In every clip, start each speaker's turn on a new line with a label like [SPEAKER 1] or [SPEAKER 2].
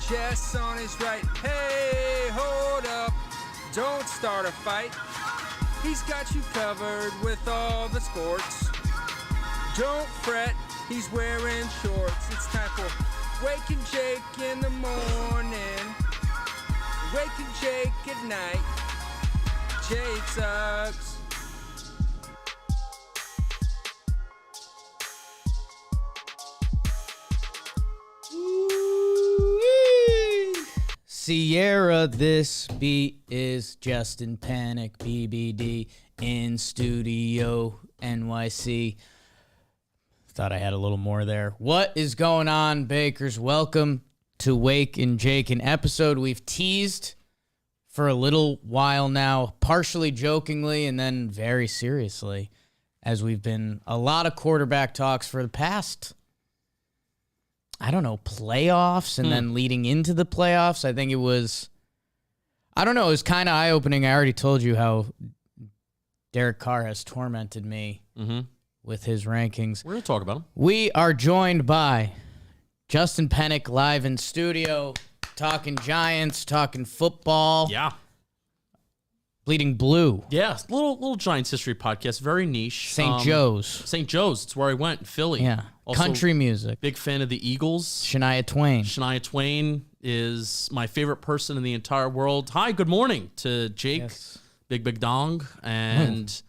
[SPEAKER 1] Jess on his right. Hey, hold up. Don't start a fight. He's got you covered with all the sports. Don't fret, he's wearing shorts. It's time for Wake and Jake in the morning. Wake and Jake at night. Jake sucks.
[SPEAKER 2] Sierra, this beat is Justin Panic, BBD, in studio, NYC. Thought I had a little more there. What is going on, Bakers? Welcome to Wake and Jake, an episode we've teased for a little while now, partially jokingly and then very seriously, as we've been a lot of quarterback talks for the past, I don't know, playoffs and then leading into the playoffs. I think it was, I don't know, it was kind of eye-opening. I already told you how Derek Carr has tormented me with his rankings.
[SPEAKER 3] We're going to talk about him.
[SPEAKER 2] We are joined by Justin Pennick live in studio, talking Giants, talking football.
[SPEAKER 3] Yeah.
[SPEAKER 2] Bleeding Blue.
[SPEAKER 3] Yeah, little Giants history podcast, very niche.
[SPEAKER 2] St. Joe's.
[SPEAKER 3] St. Joe's, it's where I went in Philly.
[SPEAKER 2] Yeah.
[SPEAKER 3] Also,
[SPEAKER 2] country music.
[SPEAKER 3] big fan of the Eagles.
[SPEAKER 2] Shania Twain.
[SPEAKER 3] Shania Twain is my favorite person in the entire world. Hi, good morning to Jake,
[SPEAKER 2] Yes.
[SPEAKER 3] Big Dong, and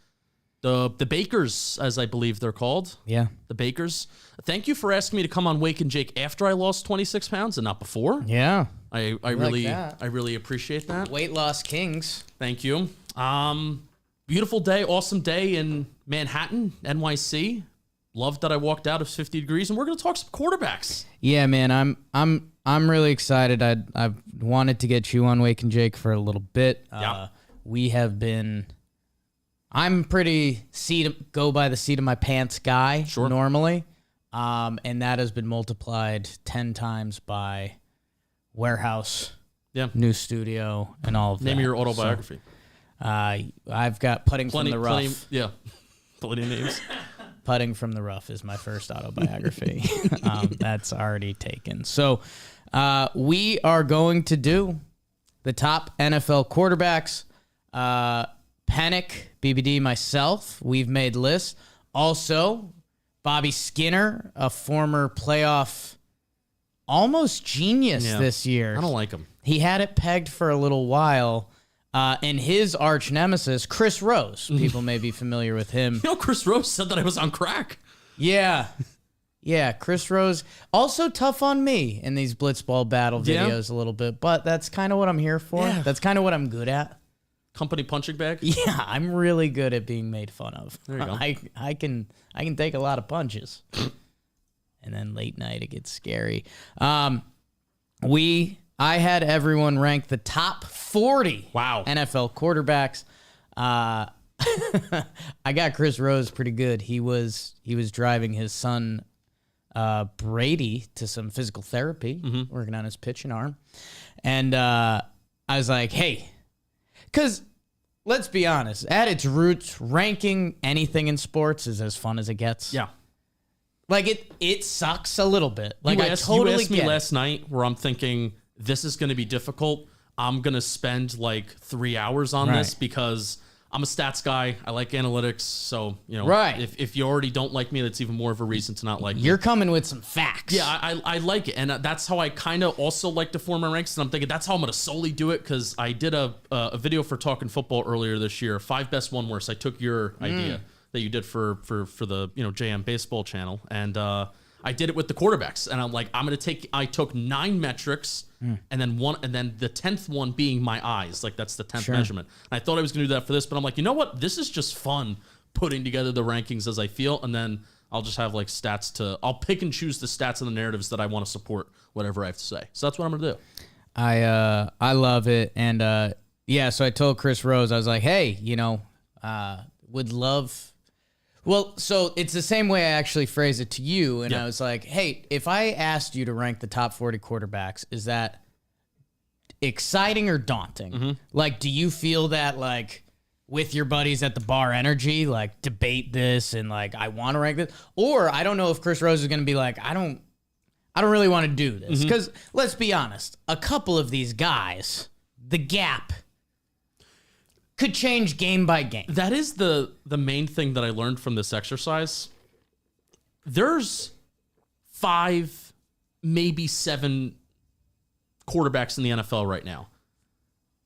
[SPEAKER 3] the Bakers, as I believe they're called.
[SPEAKER 2] Yeah.
[SPEAKER 3] The Bakers. Thank you for asking me to come on Wake and Jake after I lost 26 pounds and not before.
[SPEAKER 2] Yeah.
[SPEAKER 3] I
[SPEAKER 2] that.
[SPEAKER 3] really appreciate that.
[SPEAKER 2] Weight loss kings.
[SPEAKER 3] Thank you. Beautiful day, awesome day in Manhattan, NYC. Love that I walked out of 50 degrees, and we're going to talk some quarterbacks.
[SPEAKER 2] Yeah, man, I'm really excited. I've wanted to get you on Wake and Jake for a little bit.
[SPEAKER 3] Yeah.
[SPEAKER 2] We have been. I'm pretty go by the seat of my pants guy normally, and that has been multiplied 10 times by warehouse, new studio, and all of that.
[SPEAKER 3] Name your autobiography.
[SPEAKER 2] So, I've got Putting from the Rough.
[SPEAKER 3] Plenty of names.
[SPEAKER 2] Putting from the Rough is my first autobiography. That's already taken. So we are going to do the top NFL quarterbacks. Panic, BBD, myself, we've made lists. Also, Bobby Skinner, a former playoff almost genius this year.
[SPEAKER 3] I don't like him.
[SPEAKER 2] He had it pegged for a little while. And his arch nemesis, Chris Rose. People may be familiar with him.
[SPEAKER 3] You know, Chris Rose said that I was on crack.
[SPEAKER 2] Yeah. Yeah, Chris Rose. Also tough on me in these blitzball battle videos a little bit, but that's kind of what I'm here for.
[SPEAKER 3] Yeah.
[SPEAKER 2] That's kind of what I'm good at.
[SPEAKER 3] Company punching bag?
[SPEAKER 2] Yeah, I'm really good at being made fun of.
[SPEAKER 3] There you go.
[SPEAKER 2] I can take a lot of punches. And then late night it gets scary. I had everyone rank the top 40 NFL quarterbacks. I got Chris Rose pretty good. He was driving his son Brady to some physical therapy, working on his pitching arm. And I was like, hey, because let's be honest, at its roots, ranking anything in sports is as fun as it gets.
[SPEAKER 3] Yeah.
[SPEAKER 2] Like it sucks a little bit. Like
[SPEAKER 3] you
[SPEAKER 2] I totally
[SPEAKER 3] asked me
[SPEAKER 2] get
[SPEAKER 3] last night where I'm thinking this is going to be difficult. I'm going to spend like 3 hours on this because I'm a stats guy. I like analytics. So, you know, if you already don't like me, that's even more of a reason to not like me.
[SPEAKER 2] You're coming with some facts.
[SPEAKER 3] Yeah, I like it. And that's how I kind of also like to form my ranks. And I'm thinking that's how I'm going to solely do it because I did a video for Talking Football earlier this year, 5 best, 1 worst. I took your idea that you did for the, JM Baseball channel. And I did it with the quarterbacks. And I'm like, I took 9 metrics and then the 10th one being my eyes. Like that's the 10th measurement. And I thought I was going to do that for this, but I'm like, you know what? This is just fun putting together the rankings as I feel. And then I'll just have like stats I'll pick and choose the stats and the narratives that I want to support whatever I have to say. So that's what I'm going to do.
[SPEAKER 2] I love it. And so I told Chris Rose, I was like, hey, would love. Well, so it's the same way I actually phrased it to you. And I was like, hey, if I asked you to rank the top 40 quarterbacks, is that exciting or daunting? Like, do you feel that, like, with your buddies at the bar energy, like, debate this and, like, I want to rank this? Or I don't know if Chris Rose is going to be like, I I don't really want to do this because let's be honest, a couple of these guys, the gap could change game by game.
[SPEAKER 3] That is the main thing that I learned from this exercise. There's 5, maybe 7 quarterbacks in the NFL right now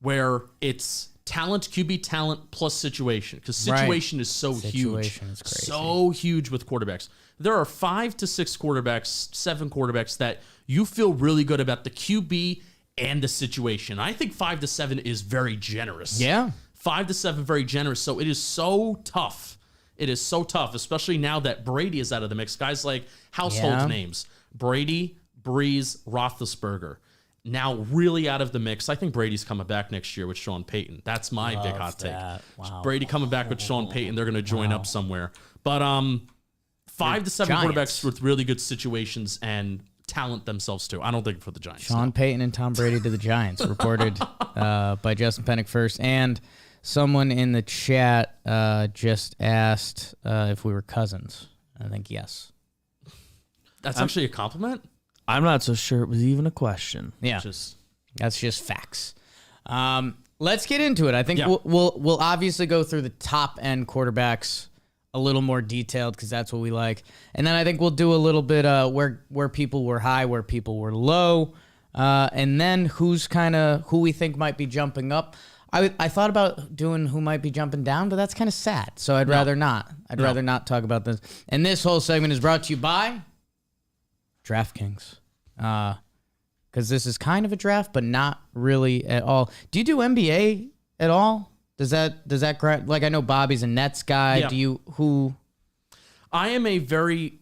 [SPEAKER 3] where it's talent, QB talent plus situation, because situation is so
[SPEAKER 2] Situation
[SPEAKER 3] huge.
[SPEAKER 2] is crazy.
[SPEAKER 3] So huge with quarterbacks. There are 5 to 6 quarterbacks, 7 quarterbacks that you feel really good about the QB and the situation. I think 5 to 7 is very generous.
[SPEAKER 2] Yeah.
[SPEAKER 3] 5 to 7, very generous. So it is so tough. It is so tough, especially now that Brady is out of the mix. Guys like household names. Brady, Breeze, Roethlisberger. Now really out of the mix. I think Brady's coming back next year with Sean Payton. That's my big hot take.
[SPEAKER 2] Wow.
[SPEAKER 3] Brady coming back with Sean Payton. They're going to join up somewhere. But 5 to 7
[SPEAKER 2] Giants.
[SPEAKER 3] quarterbacks with really good situations and talent themselves too. I don't think for the Giants.
[SPEAKER 2] Sean Payton and Tom Brady to the Giants, reported by Justin Pennick first. And someone in the chat just asked if we were cousins. I think yes.
[SPEAKER 3] That's actually a compliment?
[SPEAKER 4] I'm not so sure it was even a question.
[SPEAKER 2] Yeah.
[SPEAKER 3] Just
[SPEAKER 2] That's just facts. Let's get into it. I think
[SPEAKER 3] Yeah.
[SPEAKER 2] we'll obviously go through the top end quarterbacks a little more detailed because that's what we like, and then I think we'll do a little bit where people were high, where people were low, and then who we think might be jumping up. I thought about doing who might be jumping down, but that's kind of sad. So I'd rather not. I'd rather not talk about this. And this whole segment is brought to you by DraftKings. Because this is kind of a draft, but not really at all. Do you do NBA at all? Does that like, I know Bobby's a Nets guy.
[SPEAKER 3] Yeah.
[SPEAKER 2] Do you
[SPEAKER 3] I am a very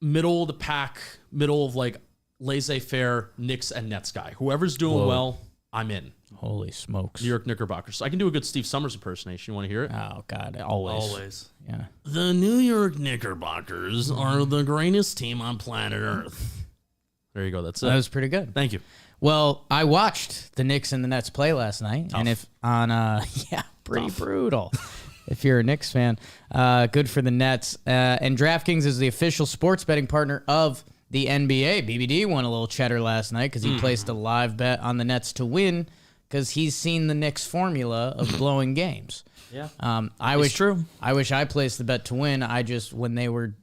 [SPEAKER 3] middle of the pack, middle of like laissez-faire Knicks and Nets guy. Whoever's doing well, I'm in.
[SPEAKER 2] Holy smokes.
[SPEAKER 3] New York Knickerbockers. I can do a good Steve Summers impersonation. You want to hear it?
[SPEAKER 2] Oh God, always.
[SPEAKER 4] Always.
[SPEAKER 2] Yeah.
[SPEAKER 3] The New York Knickerbockers are the greatest team on planet Earth. There you go. That's it.
[SPEAKER 2] That was pretty good.
[SPEAKER 3] Thank you.
[SPEAKER 2] Well, I watched the Knicks and the Nets play last night, and if on pretty brutal. If you're a Knicks fan, good for the Nets. And DraftKings is the official sports betting partner of the NBA. BBD won a little cheddar last night because he placed a live bet on the Nets to win because he's seen the Knicks formula of blowing games.
[SPEAKER 4] Yeah.
[SPEAKER 2] I wish
[SPEAKER 4] true.
[SPEAKER 2] I wish I placed the bet to win. I just when they were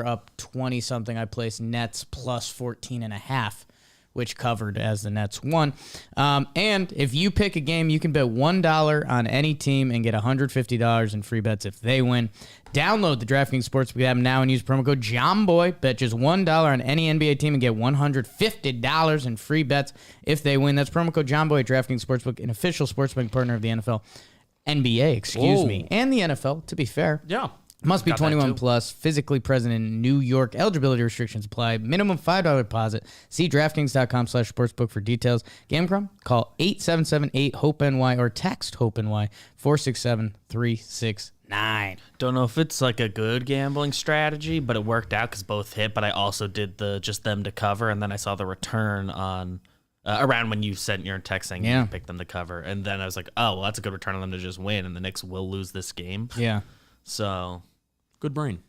[SPEAKER 2] up 20 something, I placed Nets plus 14.5. Which covered as the Nets won. And if you pick a game, you can bet $1 on any team and get $150 in free bets if they win. Download the DraftKings Sportsbook app now and use promo code JOMBOY. Bet just $1 on any NBA team and get $150 in free bets if they win. That's promo code JOMBOY at DraftKings Sportsbook, an official sportsbook partner of the NFL. NBA, excuse me. And the NFL, to be fair.
[SPEAKER 3] Yeah.
[SPEAKER 2] Must be
[SPEAKER 4] Got that
[SPEAKER 2] 21
[SPEAKER 4] too.
[SPEAKER 2] plus, physically present in New York. Eligibility restrictions apply. Minimum $5 deposit. See DraftKings.com/sportsbook for details. Gamecom, call 877-8-HOPE-NY or text HOPE-NY 467-369.
[SPEAKER 4] Don't know if it's like a good gambling strategy, but it worked out because both hit. But I also did the just them to cover, and then I saw the return on around when you sent your text saying you picked them to cover, and then I was like, oh, well, that's a good return on them to just win, and the Knicks will lose this game.
[SPEAKER 2] Yeah.
[SPEAKER 4] So
[SPEAKER 3] Good brain.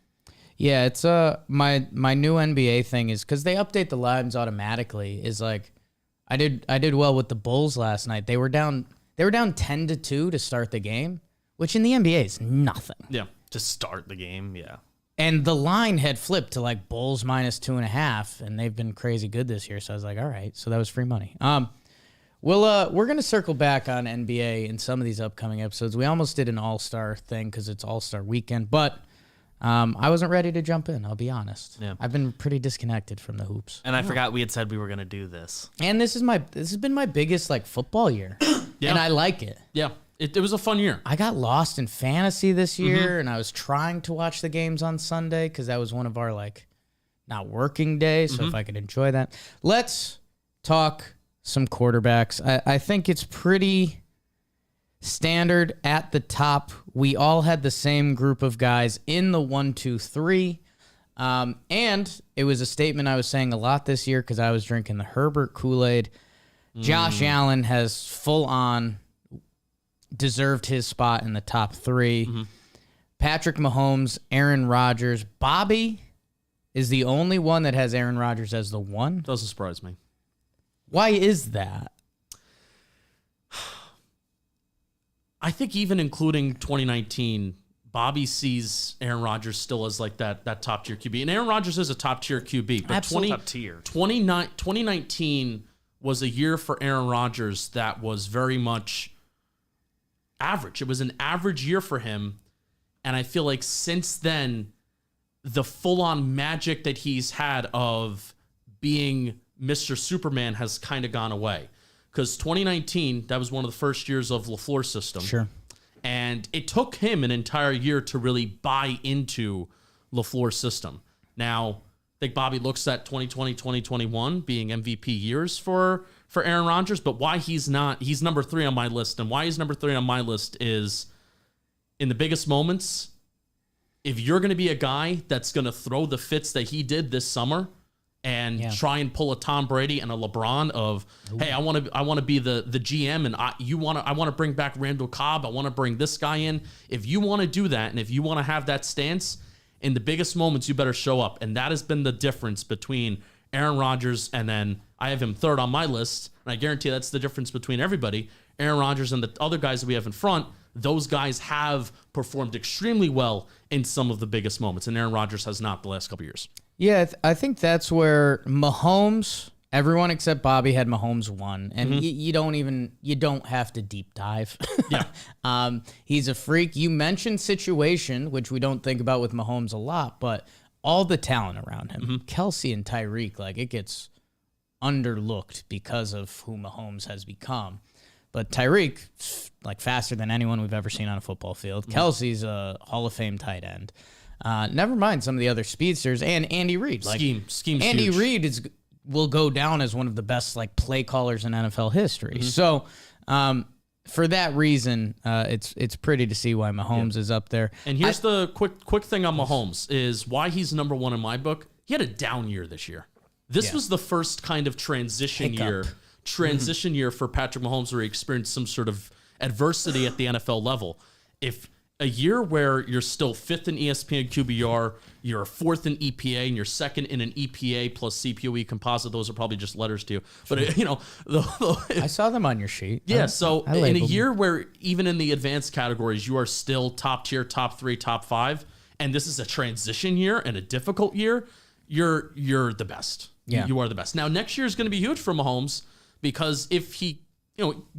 [SPEAKER 2] Yeah, it's my new NBA thing is because they update the lines automatically. Is like I did well with the Bulls last night. They were down 10-2 to start the game, which in the NBA is nothing.
[SPEAKER 3] Yeah.
[SPEAKER 4] to start the game, yeah.
[SPEAKER 2] And the line had flipped to like Bulls minus 2.5, and they've been crazy good this year. So I was like, all right, so that was free money. We're gonna circle back on NBA in some of these upcoming episodes. We almost did an All-Star thing because it's All-Star weekend, but I wasn't ready to jump in. I'll be honest.
[SPEAKER 4] Yeah.
[SPEAKER 2] I've been pretty disconnected from the hoops,
[SPEAKER 4] And I forgot we had said we were gonna do this.
[SPEAKER 2] and this has been my biggest like football year, and I like it.
[SPEAKER 3] Yeah, it was a fun year.
[SPEAKER 2] I got lost in fantasy this year, and I was trying to watch the games on Sunday because that was one of our like not working days. So if I could enjoy that, let's talk some quarterbacks. I think it's pretty standard at the top. We all had the same group of guys in the 1, 2, 3. And it was a statement I was saying a lot this year because I was drinking the Herbert Kool-Aid. Josh Allen has full on deserved his spot in the top 3. Patrick Mahomes, Aaron Rodgers, Bobby. is the only one that has Aaron Rodgers as the 1.
[SPEAKER 3] Doesn't surprise me.
[SPEAKER 2] Why is that?
[SPEAKER 3] I think even including 2019, Bobby sees Aaron Rodgers still as like that top tier QB. And Aaron Rodgers is a top tier QB. But
[SPEAKER 4] Absolutely top tier.
[SPEAKER 3] 2019 was a year for Aaron Rodgers that was very much average. It was an average year for him. And I feel like since then, the full-on magic that he's had of being Mr. Superman has kind of gone away. Because 2019, that was one of the first years of LaFleur's system.
[SPEAKER 2] Sure.
[SPEAKER 3] And it took him an entire year to really buy into LaFleur's system. Now, I think Bobby looks at 2020, 2021 being MVP years for Aaron Rodgers, but why he's number 3 on my list. And why he's number 3 on my list is in the biggest moments, if you're going to be a guy that's going to throw the fits that he did this summer and try and pull a Tom Brady and a LeBron of, hey, I want to be the GM and I want to bring back Randall Cobb. I want to bring this guy in. If you want to do that and if you want to have that stance in the biggest moments, you better show up. And that has been the difference between Aaron Rodgers and then I have him 3rd on my list. And I guarantee that's the difference between everybody. Aaron Rodgers and the other guys that we have in front. Those guys have performed extremely well in some of the biggest moments, and Aaron Rodgers has not the last couple of years.
[SPEAKER 2] Yeah, I think that's where Mahomes, everyone except Bobby had Mahomes 1, and you don't have to deep dive.
[SPEAKER 3] Yeah.
[SPEAKER 2] He's a freak. You mentioned situation, which we don't think about with Mahomes a lot, but all the talent around him, Kelsey and Tyreek, like it gets underlooked because of who Mahomes has become. But Tyreek, like faster than anyone we've ever seen on a football field. Kelsey's a Hall of Fame tight end. Never mind some of the other speedsters and Andy Reid. Like,
[SPEAKER 3] Scheme's
[SPEAKER 2] Andy
[SPEAKER 3] huge.
[SPEAKER 2] Reid will go down as one of the best like play callers in NFL history. So for that reason, it's pretty to see why Mahomes is up there.
[SPEAKER 3] And here's the quick thing on Mahomes is why he's number 1 in my book. He had a down year this year. This was the first kind of transition year for Patrick Mahomes where he experienced some sort of adversity at the NFL level. If a year where you're still 5th in ESPN QBR, you're 4th in EPA, and you're 2nd in an EPA plus CPOE composite, those are probably just letters to you. But,
[SPEAKER 2] I saw them on your sheet.
[SPEAKER 3] Yeah, so
[SPEAKER 2] I
[SPEAKER 3] in a
[SPEAKER 2] labeled
[SPEAKER 3] year
[SPEAKER 2] them.
[SPEAKER 3] where even in the advanced categories, you are still top tier, top 3, top 5, and this is a transition year and a difficult year, you're the best.
[SPEAKER 2] Yeah.
[SPEAKER 3] You are the best. Now, next year is going to be huge for Mahomes because if he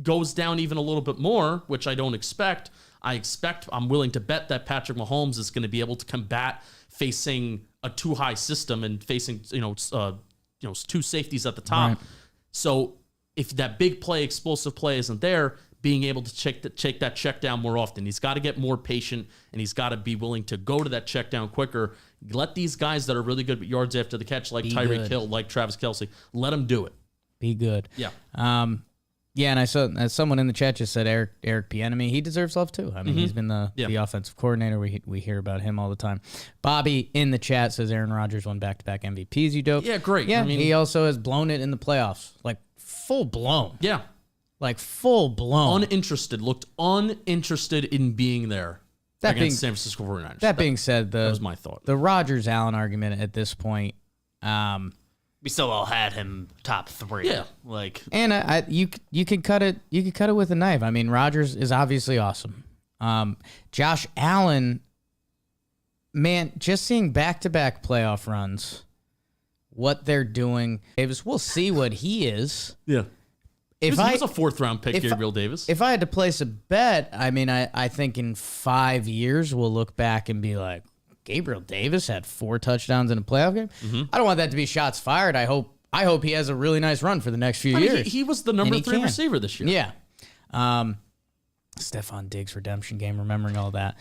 [SPEAKER 3] goes down even a little bit more, which I don't expect, I'm willing to bet that Patrick Mahomes is going to be able to combat facing a too high system and facing, 2 safeties at the top.
[SPEAKER 2] Right.
[SPEAKER 3] So if that big play, explosive play isn't there, being able to take that check down more often. He's got to get more patient and he's got to be willing to go to that check down quicker. Let these guys that are really good at yards after the catch, like Tyreek Hill, like Travis Kelce, let them do it.
[SPEAKER 2] Be good.
[SPEAKER 3] Yeah.
[SPEAKER 2] Yeah, and I saw someone in the chat just said Eric Bieniemy. He deserves love too. I mean, he's been the offensive coordinator. We hear about him all the time. Bobby in the chat says Aaron Rodgers won back-to-back MVPs. You dope.
[SPEAKER 3] Yeah, great.
[SPEAKER 2] Yeah,
[SPEAKER 3] I mean,
[SPEAKER 2] he also has blown it in the playoffs, like full blown.
[SPEAKER 3] Yeah,
[SPEAKER 2] like full blown.
[SPEAKER 3] Looked uninterested in being there against San Francisco 49ers.
[SPEAKER 2] That being said,
[SPEAKER 3] that was my thought.
[SPEAKER 2] The Rodgers Allen argument at this point.
[SPEAKER 4] We still all had him top 3.
[SPEAKER 3] Yeah.
[SPEAKER 2] And you could cut it. You could cut it with a knife. I mean, Rodgers is obviously awesome. Josh Allen, man, just seeing back-to-back playoff runs, what they're doing. Davis, we'll see what he is.
[SPEAKER 3] Yeah. He was a 4th round pick, Gabriel Davis.
[SPEAKER 2] If I had to place a bet, I mean, I think in 5 years we'll look back and be like, Gabriel Davis had 4 touchdowns in a playoff game. I don't want that to be shots fired. I hope he has a really nice run for the next few years.
[SPEAKER 3] He was the number 3 receiver this year.
[SPEAKER 2] Yeah. Stephon Diggs redemption game, remembering all that.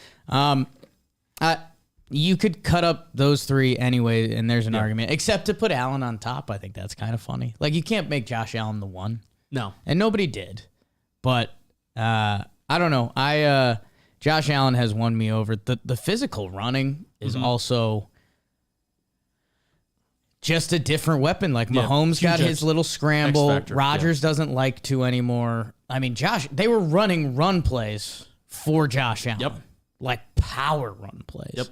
[SPEAKER 2] You could cut up those 3 anyway, and there's an argument. Except to put Allen on top, I think that's kind of funny. Like, you can't make Josh Allen the 1.
[SPEAKER 3] No.
[SPEAKER 2] And nobody did. But I don't know. Josh Allen has won me over. The physical running is also just a different weapon. Like Mahomes got his little scramble. Rodgers doesn't like to anymore. I mean, they were running run plays for Josh Allen.
[SPEAKER 3] Yep.
[SPEAKER 2] Like power run plays.
[SPEAKER 3] Yep.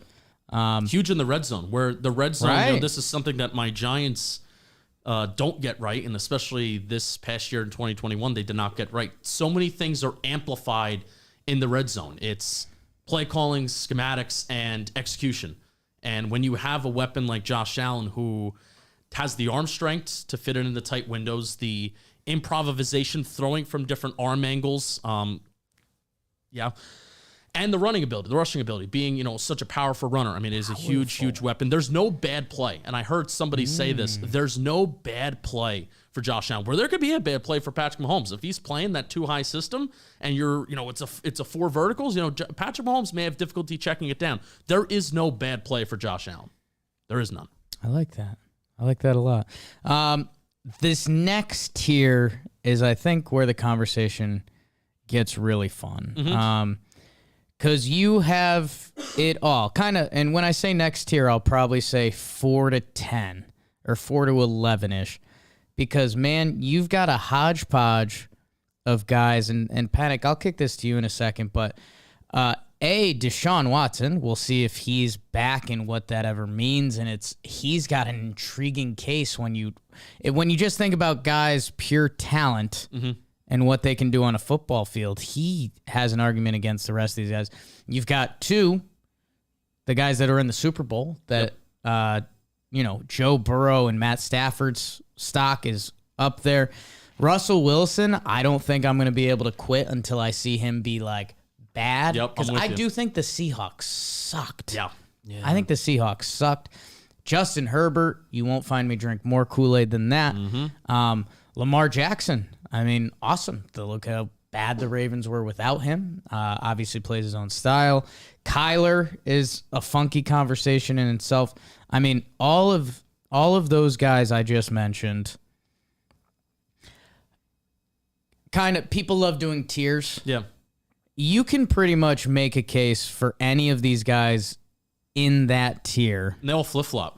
[SPEAKER 3] Huge in the red zone, where the red zone,
[SPEAKER 2] Right.
[SPEAKER 3] this is something that my Giants don't get right, and especially this past year in 2021, they did not get right. So many things are amplified in the red zone. It's play calling, schematics, and execution. And when you have a weapon like Josh Allen, who has the arm strength to fit it into tight windows, the improvisation, throwing from different arm angles, and the running ability, the rushing ability, being, such a powerful runner. I mean, it is a huge weapon. There's no bad play. And I heard somebody say this. There's no bad play for Josh Allen. Where there could be a bad play for Patrick Mahomes. If he's playing that too high system and it's a 4 verticals, Patrick Mahomes may have difficulty checking it down. There is no bad play for Josh Allen. There is none.
[SPEAKER 2] I like that. I like that a lot. This next tier is, I think, where the conversation gets really fun. Because you have it all. Kind of, and when I say next tier, I'll probably say 4 to 10 or 4 to 11-ish. Because, man, you've got a hodgepodge of guys. And Panic, I'll kick this to you in a second. But, Deshawn Watson, we'll see if he's back and what that ever means. And he's got an intriguing case when you just think about guys' pure talent. And what they can do on a football field, he has an argument against the rest of these guys. You've got 2, the guys that are in the Super Bowl that, Joe Burrow and Matt Stafford's stock is up there. Russell Wilson, I don't think I'm going to be able to quit until I see him be, bad. Because I do think the Seahawks sucked.
[SPEAKER 3] Yeah.
[SPEAKER 2] I think the Seahawks sucked. Justin Herbert, you won't find me drink more Kool-Aid than that. Lamar Jackson, I mean, awesome. To look how bad the Ravens were without him. Obviously plays his own style. Kyler is a funky conversation in itself. I mean, all of those guys I just mentioned, kind of, people love doing tiers.
[SPEAKER 3] Yeah.
[SPEAKER 2] You can pretty much make a case for any of these guys in that tier.
[SPEAKER 3] And they all flip-flop.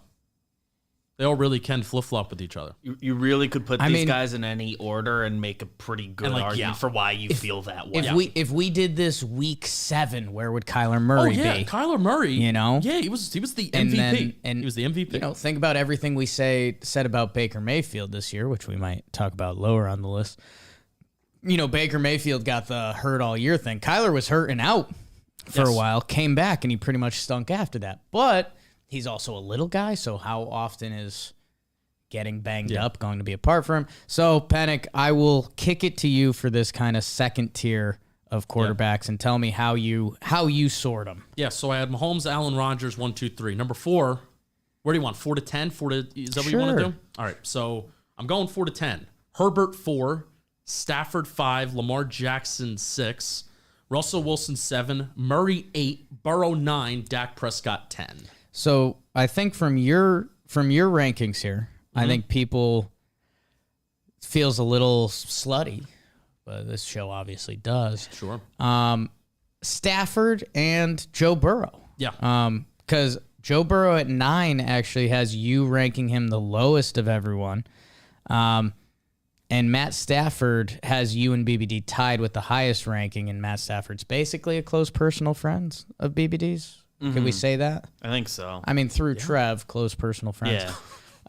[SPEAKER 3] They all really can flip-flop with each other.
[SPEAKER 4] You really could put these guys in any order and make a pretty good argument for why you feel that way.
[SPEAKER 2] If we did this week 7, where would Kyler Murray be?
[SPEAKER 3] Kyler Murray.
[SPEAKER 2] Yeah,
[SPEAKER 3] he was the MVP. He was the MVP.
[SPEAKER 2] Think about everything we said about Baker Mayfield this year, which we might talk about lower on the list. Baker Mayfield got the hurt all year thing. Kyler was hurt and out for a while, came back, and he pretty much stunk after that. But he's also a little guy, so how often is getting banged up going to be a part for him? So, Panic, I will kick it to you for this kind of second tier of quarterbacks and tell me how you sort them.
[SPEAKER 3] Yeah, so I had Mahomes, Allen, Rodgers, 1, 2, 3. Number 4, where do you want? 4 to 10? Is that what you want to do? All right, so I'm going 4 to 10. Herbert 4, Stafford 5, Lamar Jackson 6, Russell Wilson 7, Murray 8, Burrow 9, Dak Prescott 10.
[SPEAKER 2] So I think from your rankings here, I think people feels a little slutty, but this show obviously does.
[SPEAKER 3] Sure.
[SPEAKER 2] Stafford and Joe Burrow.
[SPEAKER 3] Yeah.
[SPEAKER 2] Because Joe Burrow at 9 actually has you ranking him the lowest of everyone. And Matt Stafford has you and BBD tied with the highest ranking, and Matt Stafford's basically a close personal friend of BBD's. Can we say that?
[SPEAKER 4] I think so.
[SPEAKER 2] I mean, through Trev, close personal friends.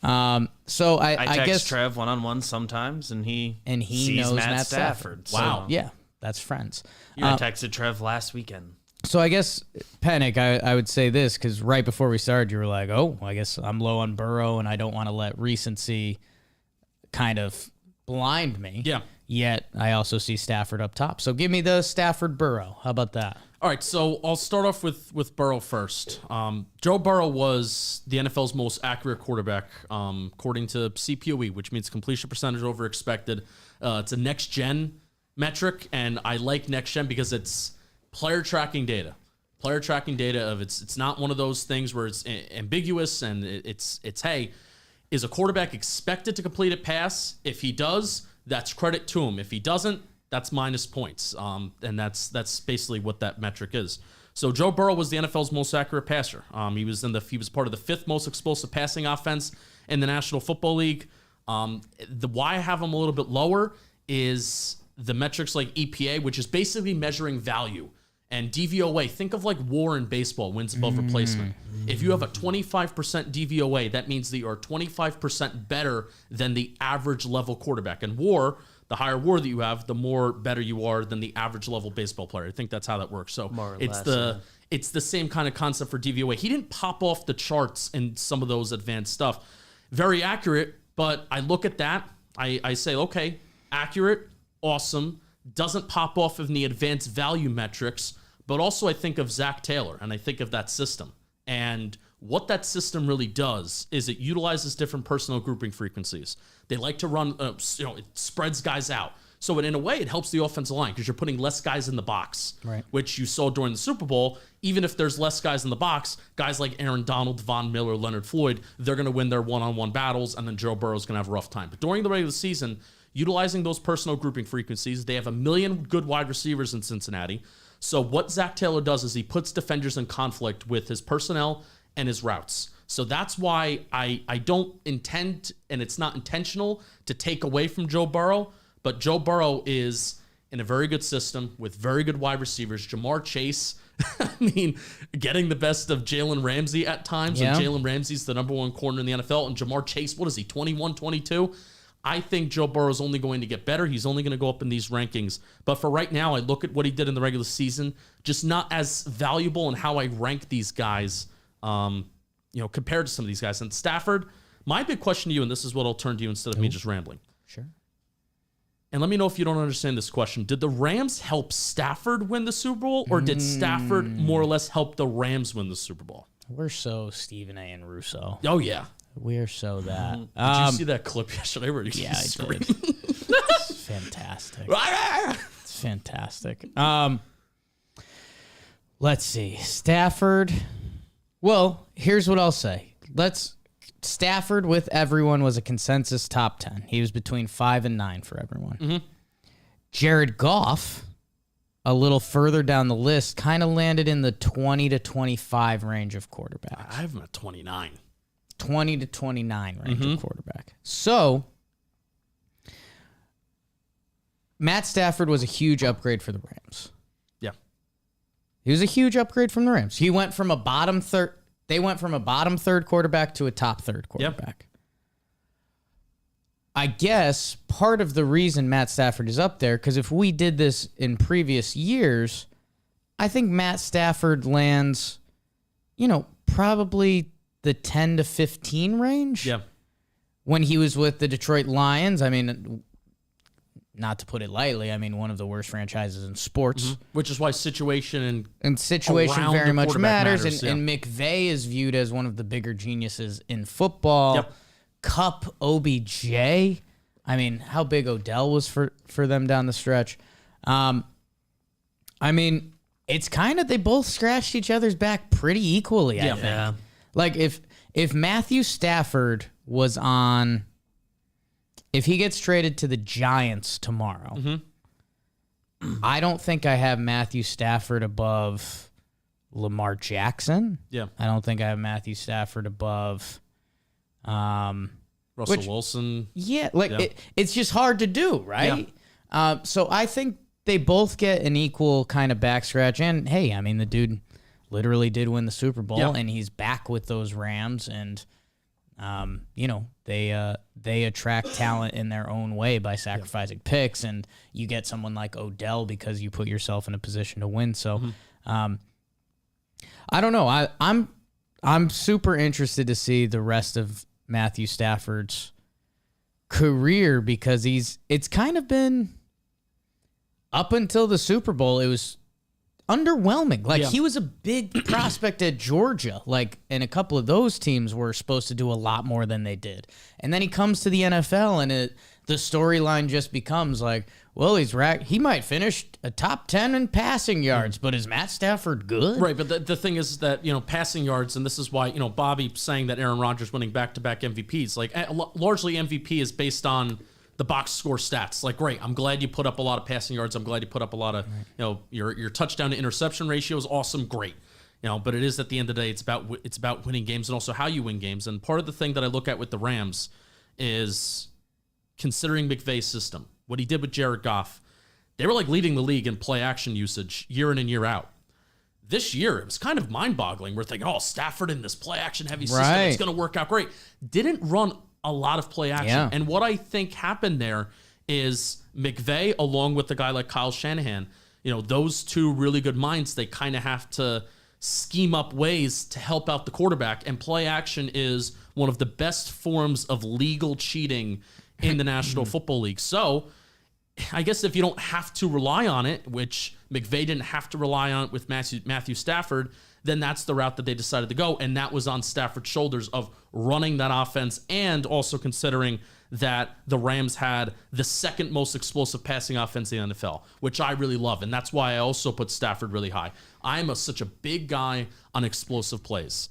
[SPEAKER 4] Yeah.
[SPEAKER 2] So I
[SPEAKER 4] text
[SPEAKER 2] guess
[SPEAKER 4] Trev one-on-one sometimes, and he
[SPEAKER 2] sees
[SPEAKER 4] knows
[SPEAKER 2] Matt Stafford.
[SPEAKER 3] Wow.
[SPEAKER 2] So, yeah, that's friends.
[SPEAKER 4] I texted Trev last weekend.
[SPEAKER 2] So I guess, Panic, I would say this, because right before we started, you were like, oh, I guess I'm low on Burrow, and I don't want to let recency kind of blind me.
[SPEAKER 3] Yeah.
[SPEAKER 2] Yet I also see Stafford up top. So give me the Stafford-Burrow. How about that?
[SPEAKER 3] All right, so I'll start off with Burrow first. Joe Burrow was the NFL's most accurate quarterback, according to CPOE, which means completion percentage over expected. It's a next-gen metric, and I like next-gen because it's player tracking data. Player tracking data of it's not one of those things where it's ambiguous and it's hey, is a quarterback expected to complete a pass? If he does, that's credit to him. If he doesn't, that's minus points. And that's basically what that metric is. So Joe Burrow was the NFL's most accurate passer. He was part of the 5th most explosive passing offense in the National Football League. Why I have him a little bit lower is the metrics like EPA, which is basically measuring value, and DVOA. Think of like WAR in baseball, wins above replacement. If you have a 25% DVOA, that means that you're 25% better than the average level quarterback. And WAR, the higher WAR that you have, the more better you are than the average level baseball player. I think that's how that works. So it's the same kind of concept for DVOA. He didn't pop off the charts in some of those advanced stuff. Very accurate, but I look at that, I say, okay, accurate, awesome, doesn't pop off in the advanced value metrics, but also I think of Zack Taylor, and I think of that system. And what that system really does is it utilizes different personnel grouping frequencies. They like to run, it spreads guys out. So in a way, it helps the offensive line because you're putting less guys in the box,
[SPEAKER 2] right?
[SPEAKER 3] Which you saw during the Super Bowl. Even if there's less guys in the box, guys like Aaron Donald, Von Miller, Leonard Floyd, they're going to win their one-on-one battles, and then Joe Burrow's going to have a rough time. But during the regular season, utilizing those personnel grouping frequencies, they have 1 million good wide receivers in Cincinnati. So what Zack Taylor does is he puts defenders in conflict with his personnel and his routes. So that's why I don't intend, and it's not intentional, to take away from Joe Burrow. But Joe Burrow is in a very good system with very good wide receivers. Jamar Chase, I mean, getting the best of Jalen Ramsey at times.
[SPEAKER 2] Yeah.
[SPEAKER 3] And Jalen Ramsey's the number one corner in the NFL. And Jamar Chase, what is he, 21, 22? I think Joe Burrow is only going to get better. He's only going to go up in these rankings. But for right now, I look at what he did in the regular season, just not as valuable in how I rank these guys, compared to some of these guys. And Stafford, my big question to you, and this is what I'll turn to you instead of me just rambling.
[SPEAKER 2] Sure.
[SPEAKER 3] And let me know if you don't understand this question. Did the Rams help Stafford win the Super Bowl, or did Stafford more or less help the Rams win the Super Bowl?
[SPEAKER 2] We're so Stephen A. and Russo.
[SPEAKER 3] Oh, yeah.
[SPEAKER 2] We're so that.
[SPEAKER 3] Did you see that clip yesterday where he
[SPEAKER 2] Yeah, I
[SPEAKER 3] screamed?
[SPEAKER 2] did. It's fantastic. It's fantastic. Let's see. Stafford. Well, here's what I'll say. Stafford with everyone was a consensus top 10. He was between 5 and 9 for everyone.
[SPEAKER 3] Mm-hmm.
[SPEAKER 2] Jared Goff, a little further down the list, kind of landed in the 20 to 25 range of quarterbacks.
[SPEAKER 3] I have him at 29.
[SPEAKER 2] 20 to 29 range of quarterback. So, Matt Stafford was a huge upgrade for the Rams.
[SPEAKER 3] Yeah.
[SPEAKER 2] He was a huge upgrade from the Rams. He went from a bottom third. They went from a bottom third quarterback to a top third quarterback. Yep. I guess part of the reason Matt Stafford is up there, because if we did this in previous years, I think Matt Stafford lands, probably the 10 to 15 range.
[SPEAKER 3] Yeah.
[SPEAKER 2] When he was with the Detroit Lions, I mean, not to put it lightly, I mean, one of the worst franchises in sports.
[SPEAKER 3] Mm-hmm. Which is why situation
[SPEAKER 2] very much matters.
[SPEAKER 3] Yeah.
[SPEAKER 2] And McVay is viewed as one of the bigger geniuses in football.
[SPEAKER 3] Yep.
[SPEAKER 2] Cup, OBJ. I mean, how big Odell was for them down the stretch. I mean, it's kind of, they both scratched each other's back pretty equally, I think.
[SPEAKER 4] Yeah.
[SPEAKER 2] Like, if Matthew Stafford was on... If he gets traded to the Giants tomorrow, I don't think I have Matthew Stafford above Lamar Jackson.
[SPEAKER 3] Yeah.
[SPEAKER 2] I don't think I have Matthew Stafford above
[SPEAKER 3] Russell Wilson.
[SPEAKER 2] Yeah, it's just hard to do, right?
[SPEAKER 3] Yeah.
[SPEAKER 2] So I think they both get an equal kind of back scratch. And, hey, I mean, the dude literally did win the Super Bowl, and he's back with those Rams, and... they attract talent in their own way by sacrificing picks, and you get someone like Odell because you put yourself in a position to win. So, I don't know. I'm super interested to see the rest of Matthew Stafford's career, because it's kind of been up until the Super Bowl. It was underwhelming. He was a big prospect at Georgia, and a couple of those teams were supposed to do a lot more than they did. And then he comes to the NFL, and the storyline just becomes well, he might finish a top 10 in passing yards, but is Matt Stafford good?
[SPEAKER 3] Right, but the thing is that, passing yards, and this is why, Bobby saying that Aaron Rodgers winning back-to-back MVPs, largely MVP is based on the box score stats. Great, I'm glad you put up a lot of passing yards. I'm glad you put up a lot of, your touchdown to interception ratio is awesome. Great. But it is, at the end of the day, it's about winning games, and also how you win games. And part of the thing that I look at with the Rams is considering McVay's system, what he did with Jared Goff. They were leading the league in play action usage year in and year out. this year, it was kind of mind-boggling. We're thinking, oh, Stafford in this play-action heavy system,
[SPEAKER 2] Right.
[SPEAKER 3] it's going to work out great. Didn't run a lot of play-action.
[SPEAKER 2] Yeah.
[SPEAKER 3] And what I think happened there is McVay, along with the guy like Kyle Shanahan, those two really good minds, they kind of have to scheme up ways to help out the quarterback. And play-action is one of the best forms of legal cheating in the National Football League. So I guess if you don't have to rely on it, which McVay didn't have to rely on it with Matthew Stafford, then that's the route that they decided to go. And that was on Stafford's shoulders of running that offense, and also considering that the Rams had the second most explosive passing offense in the NFL, which I really love. And that's why I also put Stafford really high. I'm such a big guy on explosive plays.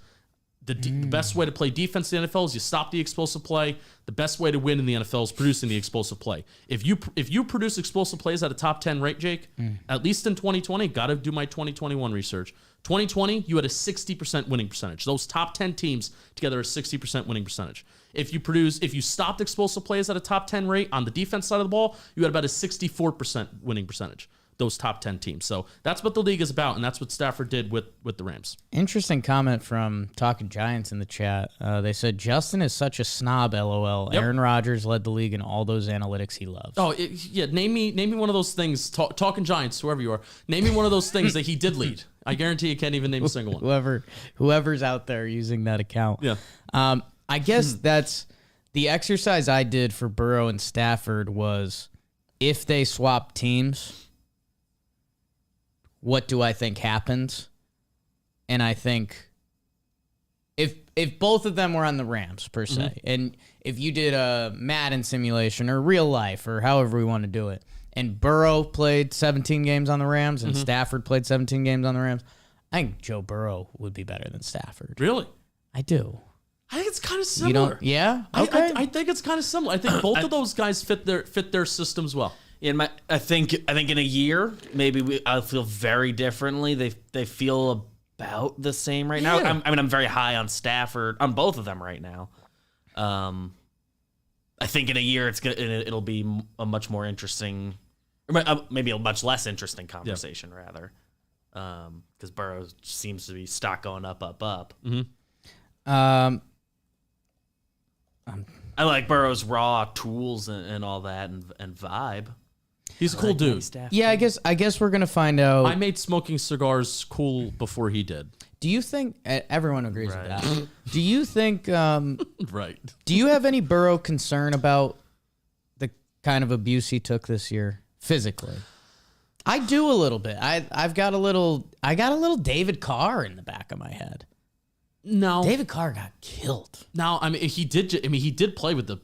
[SPEAKER 3] The best way to play defense in the NFL is you stop the explosive play. The best way to win in the NFL is producing the explosive play. If you produce explosive plays at a top 10 rate, Jake, at least in 2020, got to do my 2021 research. 2020, you had a 60% winning percentage. Those top 10 teams together are 60% winning percentage. If you stopped explosive plays at a top 10 rate on the defense side of the ball, you had about a 64% winning percentage. Those top 10 teams. So that's what the league is about, and that's what Stafford did with the Rams.
[SPEAKER 2] Interesting comment from Talking Giants in the chat. They said, Justin is such a snob, LOL.
[SPEAKER 3] Yep.
[SPEAKER 2] Aaron Rodgers led the league in all those analytics he loves.
[SPEAKER 3] Oh, yeah. Name me one of those things, Talking Giants, whoever you are. Name me one of those things that he did lead. I guarantee you can't even name a single one.
[SPEAKER 2] Whoever's out there using that account.
[SPEAKER 3] Yeah.
[SPEAKER 2] I guess that's the exercise I did for Burrow and Stafford was if they swap teams, what do I think happens? And I think if both of them were on the Rams, per se, and if you did a Madden simulation or real life or however we want to do it, and Burrow played 17 games on the Rams and Stafford played 17 games on the Rams, I think Joe Burrow would be better than Stafford.
[SPEAKER 3] Really?
[SPEAKER 2] I do.
[SPEAKER 3] I think it's kind of similar.
[SPEAKER 2] You don't? Yeah? Okay.
[SPEAKER 3] I think it's kind of similar. I think both of those guys fit their systems well.
[SPEAKER 4] I think in a year maybe I'll feel very differently. They feel about the same right now. I'm very high on Stafford on both of them right now. I think in a year it'll be a much more interesting, maybe a much less interesting conversation rather, because Burrow seems to be stock going up. I like Burrow's raw tools and all that and vibe.
[SPEAKER 3] He's a cool dude.
[SPEAKER 2] Yeah, I guess we're gonna find out.
[SPEAKER 3] I made smoking cigars cool before he did.
[SPEAKER 2] Do you think everyone agrees with that? Do you think?
[SPEAKER 3] Right.
[SPEAKER 2] Do you have any Burrow concern about the kind of abuse he took this year physically? I do a little bit. I got a little David Carr in the back of my head.
[SPEAKER 3] No,
[SPEAKER 2] David Carr got killed.
[SPEAKER 3] No, he did play with the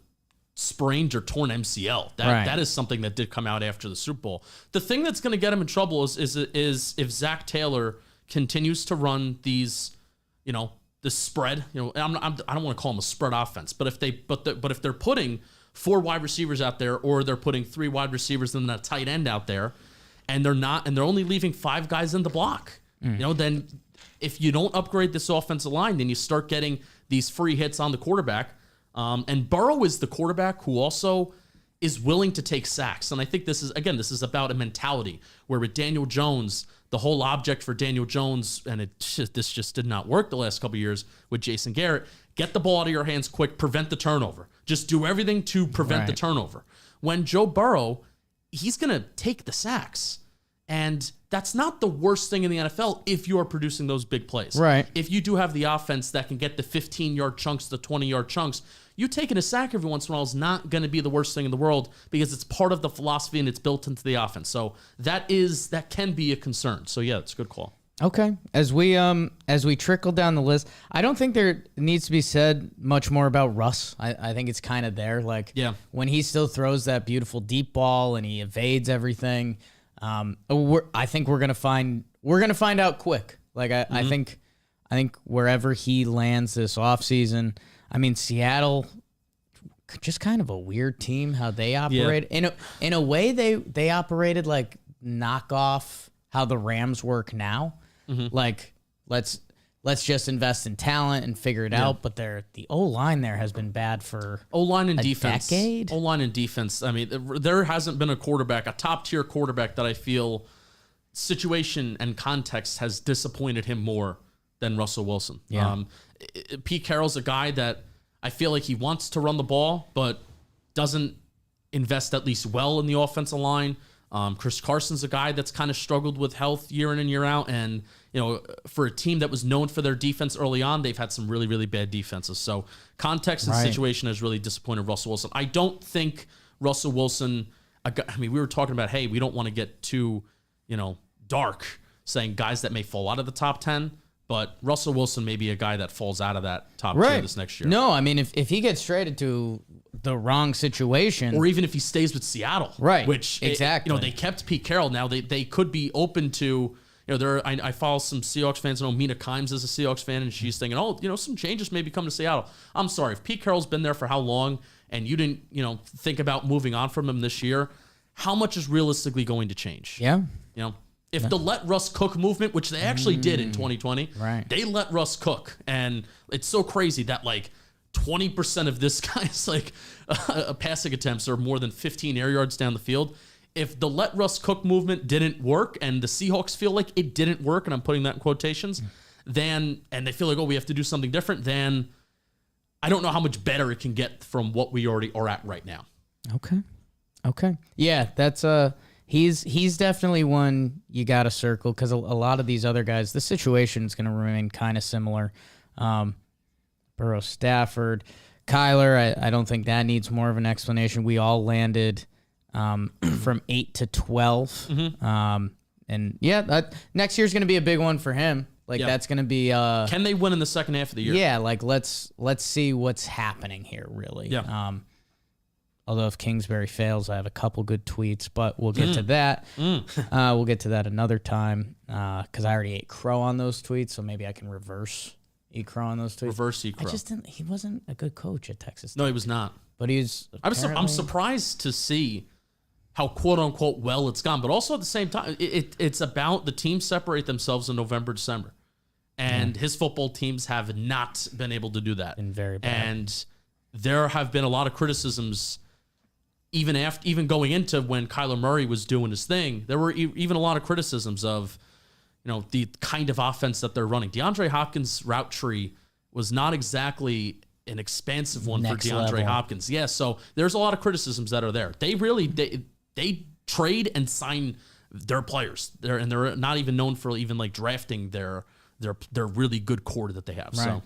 [SPEAKER 3] sprained or torn MCL. That is something that did come out after the Super Bowl. The thing that's going to get him in trouble is if Zack Taylor continues to run these, the spread. I don't want to call them a spread offense, but if they're putting 4 wide receivers out there, or they're putting 3 wide receivers and a tight end out there, and they're only leaving 5 guys in the block, then if you don't upgrade this offensive line, then you start getting these free hits on the quarterback. And Burrow is the quarterback who also is willing to take sacks. And I think this is about a mentality where with Daniel Jones, the whole object for Daniel Jones, and this just did not work the last couple of years with Jason Garrett, get the ball out of your hands quick, prevent the turnover. Just do everything to prevent the turnover. When Joe Burrow, he's going to take the sacks. And that's not the worst thing in the NFL if you are producing those big plays.
[SPEAKER 2] Right.
[SPEAKER 3] If you do have the offense that can get the 15-yard chunks, the 20-yard chunks, you taking a sack every once in a while is not going to be the worst thing in the world because it's part of the philosophy and it's built into the offense. So that can be a concern. So yeah, it's a good call.
[SPEAKER 2] Okay. As we trickle down the list, I don't think there needs to be said much more about Russ. I think it's kind of there. When he still throws that beautiful deep ball and he evades everything. I think we're gonna find out quick. I think wherever he lands this offseason, Seattle, just kind of a weird team how they operate.
[SPEAKER 3] Yeah.
[SPEAKER 2] In a way, they operated like knockoff how the Rams work now. Like let's just invest in talent and figure it out. But the O-line there has been bad for
[SPEAKER 3] O-line and defense.
[SPEAKER 2] Decade.
[SPEAKER 3] O-line and defense. There hasn't been a top tier quarterback that I feel situation and context has disappointed him more than Russell Wilson.
[SPEAKER 2] Yeah.
[SPEAKER 3] Pete Carroll's a guy that I feel like he wants to run the ball, but doesn't invest at least well in the offensive line. Chris Carson's a guy that's kind of struggled with health year in and year out. And, for a team that was known for their defense early on, they've had some really, really bad defenses. So context and situation has really disappointed Russell Wilson. I don't think Russell Wilson, we were talking about, hey, we don't want to get too, dark saying guys that may fall out of the top 10. But Russell Wilson may be a guy that falls out of that top 2 this next year.
[SPEAKER 2] No, I mean, if he gets traded to the wrong situation.
[SPEAKER 3] Or even if he stays with Seattle.
[SPEAKER 2] Right.
[SPEAKER 3] Which,
[SPEAKER 2] exactly.
[SPEAKER 3] They kept Pete Carroll. Now they could be open to, I follow some Seahawks fans. I know Mina Kimes is a Seahawks fan, and she's thinking, some changes maybe come to Seattle. I'm sorry. If Pete Carroll's been there for how long, and you didn't, think about moving on from him this year, how much is realistically going to change?
[SPEAKER 2] Yeah.
[SPEAKER 3] If the let Russ cook movement, which they actually did in 2020, they let Russ cook. And it's so crazy that 20% of this guy's passing attempts are more than 15 air yards down the field. If the let Russ cook movement didn't work and the Seahawks feel like it didn't work, and I'm putting that in quotations, and they feel like, we have to do something different, then I don't know how much better it can get from what we already are at right now.
[SPEAKER 2] Okay. Yeah, that's He's definitely one you got to circle because a lot of these other guys, the situation is going to remain kind of similar. Burrow, Stafford, Kyler, I don't think that needs more of an explanation. We all landed from 8 to 12. And yeah, next year's going to be a big one for him. That's going to be...
[SPEAKER 3] Can they win in the second half of the year?
[SPEAKER 2] Yeah, let's see what's happening here, really.
[SPEAKER 3] Yeah.
[SPEAKER 2] Although if Kingsbury fails, I have a couple good tweets, but we'll get to that. We'll get to that another time because I already ate crow on those tweets, so maybe I can reverse eat crow on those tweets.
[SPEAKER 3] Reverse eat crow.
[SPEAKER 2] I just didn't. He wasn't a good coach at Texas Tech.
[SPEAKER 3] No, he was not.
[SPEAKER 2] But he's.
[SPEAKER 3] I'm surprised to see how quote unquote well it's gone, but also at the same time, it's about the teams separate themselves in November, December, and his football teams have not been able to do that.
[SPEAKER 2] Been very bad.
[SPEAKER 3] And there have been a lot of criticisms. Even going into when Kyler Murray was doing his thing, there were even a lot of criticisms of, the kind of offense that they're running. DeAndre Hopkins' route tree was not exactly an expansive one for DeAndre Hopkins. Yeah, so there's a lot of criticisms that are there. They really they trade and sign their players. They're not even known for even drafting their really good core that they have.
[SPEAKER 2] Right.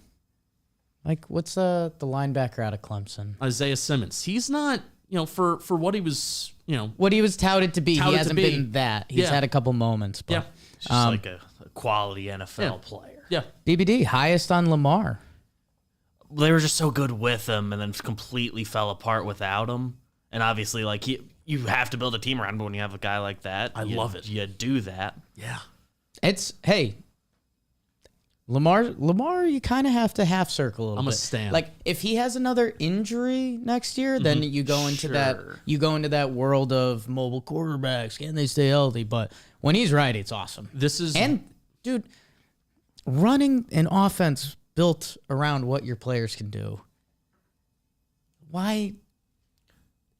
[SPEAKER 3] So,
[SPEAKER 2] what's the linebacker out of Clemson?
[SPEAKER 3] Isaiah Simmons. He's not. For what he was,
[SPEAKER 2] what he was touted to be, he hasn't been that. He's had a couple moments, but
[SPEAKER 4] just like a quality NFL player.
[SPEAKER 3] Yeah.
[SPEAKER 2] BBD, highest on Lamar.
[SPEAKER 4] They were just so good with him and then completely fell apart without him. And obviously, you have to build a team around him when you have a guy like that.
[SPEAKER 3] I love it.
[SPEAKER 4] You do that.
[SPEAKER 3] Yeah.
[SPEAKER 2] Lamar, you kind of have to half circle a little bit.
[SPEAKER 3] I'm a stan.
[SPEAKER 2] If he has another injury next year, then you go into that world of mobile quarterbacks. Can they stay healthy? But when he's right, it's awesome. Dude, running an offense built around what your players can do. Why?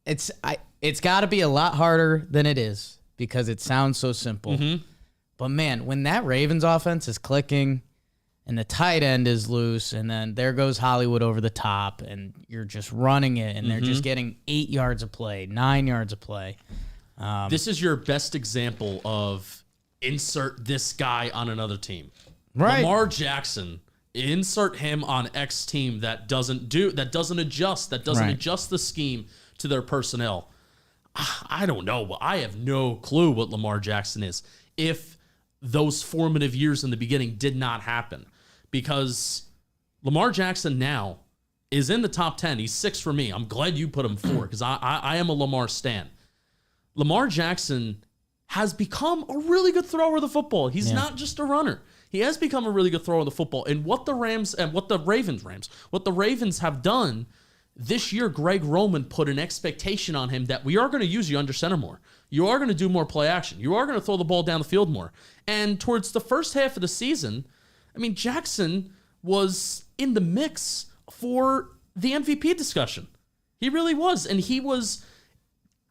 [SPEAKER 2] It's got to be a lot harder than it is because it sounds so simple. But man, when that Ravens offense is clicking. And the tight end is loose, and then there goes Hollywood over the top, and you're just running it, and they're just getting 8 yards of play, 9 yards of play.
[SPEAKER 3] This is your best example of insert this guy on another team.
[SPEAKER 2] Right.
[SPEAKER 3] Lamar Jackson, insert him on X team that doesn't adjust the scheme to their personnel. I don't know. I have no clue what Lamar Jackson is. If those formative years in the beginning did not happen, because Lamar Jackson now is in the top 10. He's 6 for me. I'm glad you put him 4 because I am a Lamar stan. Lamar Jackson has become a really good thrower of the football. He's not just a runner. He has become a really good thrower of the football. And what the Ravens have done this year, Greg Roman put an expectation on him that we are going to use you under center more. You are going to do more play action. You are going to throw the ball down the field more. And towards the first half of the season, Jackson was in the mix for the MVP discussion. He really was. And he was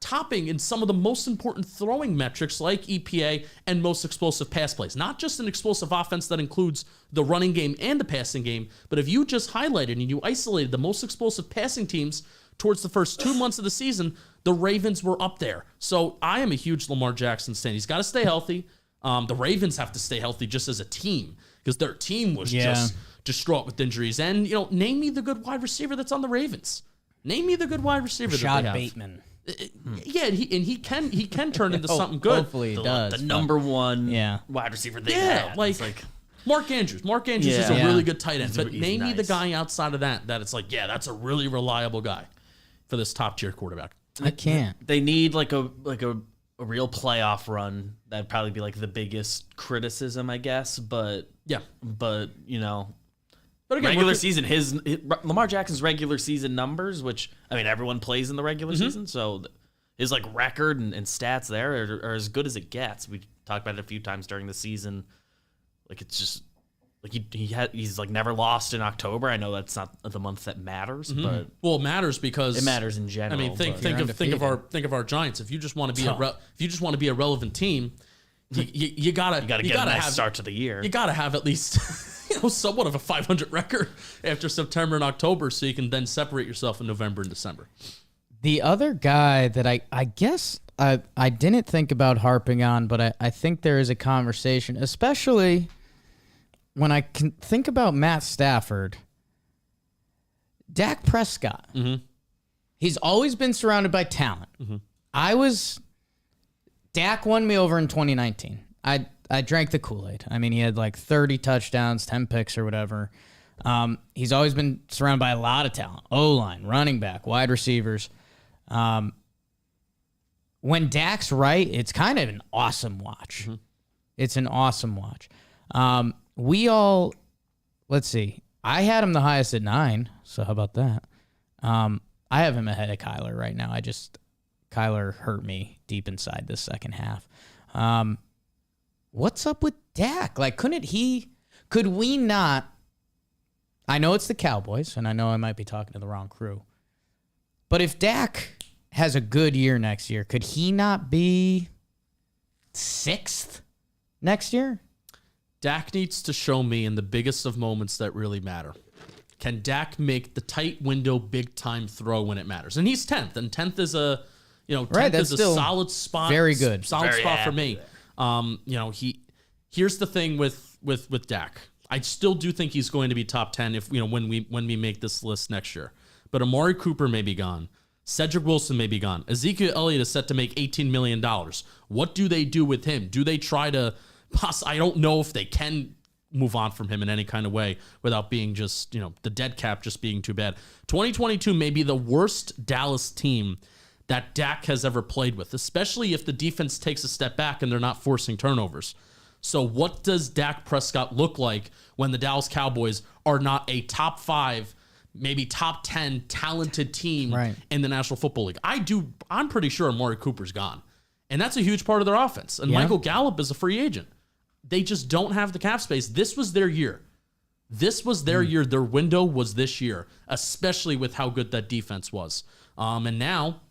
[SPEAKER 3] topping in some of the most important throwing metrics like EPA and most explosive pass plays. Not just an explosive offense that includes the running game and the passing game, but if you just highlighted and you isolated the most explosive passing teams towards the first 2 months of the season, the Ravens were up there. So I am a huge Lamar Jackson stan. He's got to stay healthy. The Ravens have to stay healthy just as a team because their team was just distraught with injuries. And, name me the good wide receiver that's on the Ravens. Name me the good wide receiver that they have.
[SPEAKER 2] Bateman.
[SPEAKER 3] Yeah, he can turn into something good.
[SPEAKER 2] Hopefully he does.
[SPEAKER 4] The number one wide receiver they had.
[SPEAKER 3] Like Mark Andrews. Mark Andrews is a really good tight end. But name me the guy outside of that it's like, that's a really reliable guy for this top tier quarterback.
[SPEAKER 2] I can't.
[SPEAKER 4] They need like a real playoff run. That'd probably be like the biggest criticism, I guess. But again, regular season, his Lamar Jackson's regular season numbers, which everyone plays in the regular season, so his like record and stats there are as good as it gets. We talked about it a few times during the season. Like it's just like he's like never lost in October. I know that's not the month that matters, but
[SPEAKER 3] it matters because
[SPEAKER 4] it matters in general.
[SPEAKER 3] Think of our Giants. If you just want to be a relevant team, you gotta get a nice
[SPEAKER 4] start to the year.
[SPEAKER 3] You gotta have at least somewhat of a 500 record after September and October, so you can then separate yourself in November and December.
[SPEAKER 2] The other guy that I guess I didn't think about harping on, but I think there is a conversation, especially when I can think about Matt Stafford, Dak Prescott. He's always been surrounded by talent. Dak won me over in 2019. I drank the Kool-Aid. He had like 30 touchdowns, 10 picks or whatever. He's always been surrounded by a lot of talent. O-line, running back, wide receivers. When Dak's right, it's kind of an awesome watch. It's an awesome watch. Let's see. I had him the highest at 9, so how about that? I have him ahead of Kyler right now. Kyler hurt me deep inside this second half. What's up with Dak? Like, could we not, I know it's the Cowboys, and I know I might be talking to the wrong crew, but if Dak has a good year next year, could he not be 6th next year?
[SPEAKER 3] Dak needs to show me in the biggest of moments that really matter. Can Dak make the tight window big time throw when it matters? And he's 10th, and 10th is a solid spot.
[SPEAKER 2] Very good.
[SPEAKER 3] Solid spot for me. Here's the thing with Dak. I still do think he's going to be top 10 if when we make this list next year. But Amari Cooper may be gone. Cedric Wilson may be gone. Ezekiel Elliott is set to make $18 million. What do they do with him? Do they try to I don't know if they can move on from him in any kind of way without being just, the dead cap just being too bad. 2022 may be the worst Dallas team that Dak has ever played with, especially if the defense takes a step back and they're not forcing turnovers. So what does Dak Prescott look like when the Dallas Cowboys are not a top 5, maybe top 10 talented team in the National Football League? I'm pretty sure Amari Cooper's gone. And that's a huge part of their offense. And Michael Gallup is a free agent. They just don't have the cap space. This was their year. Year. Their window was this year, especially with how good that defense was. And now,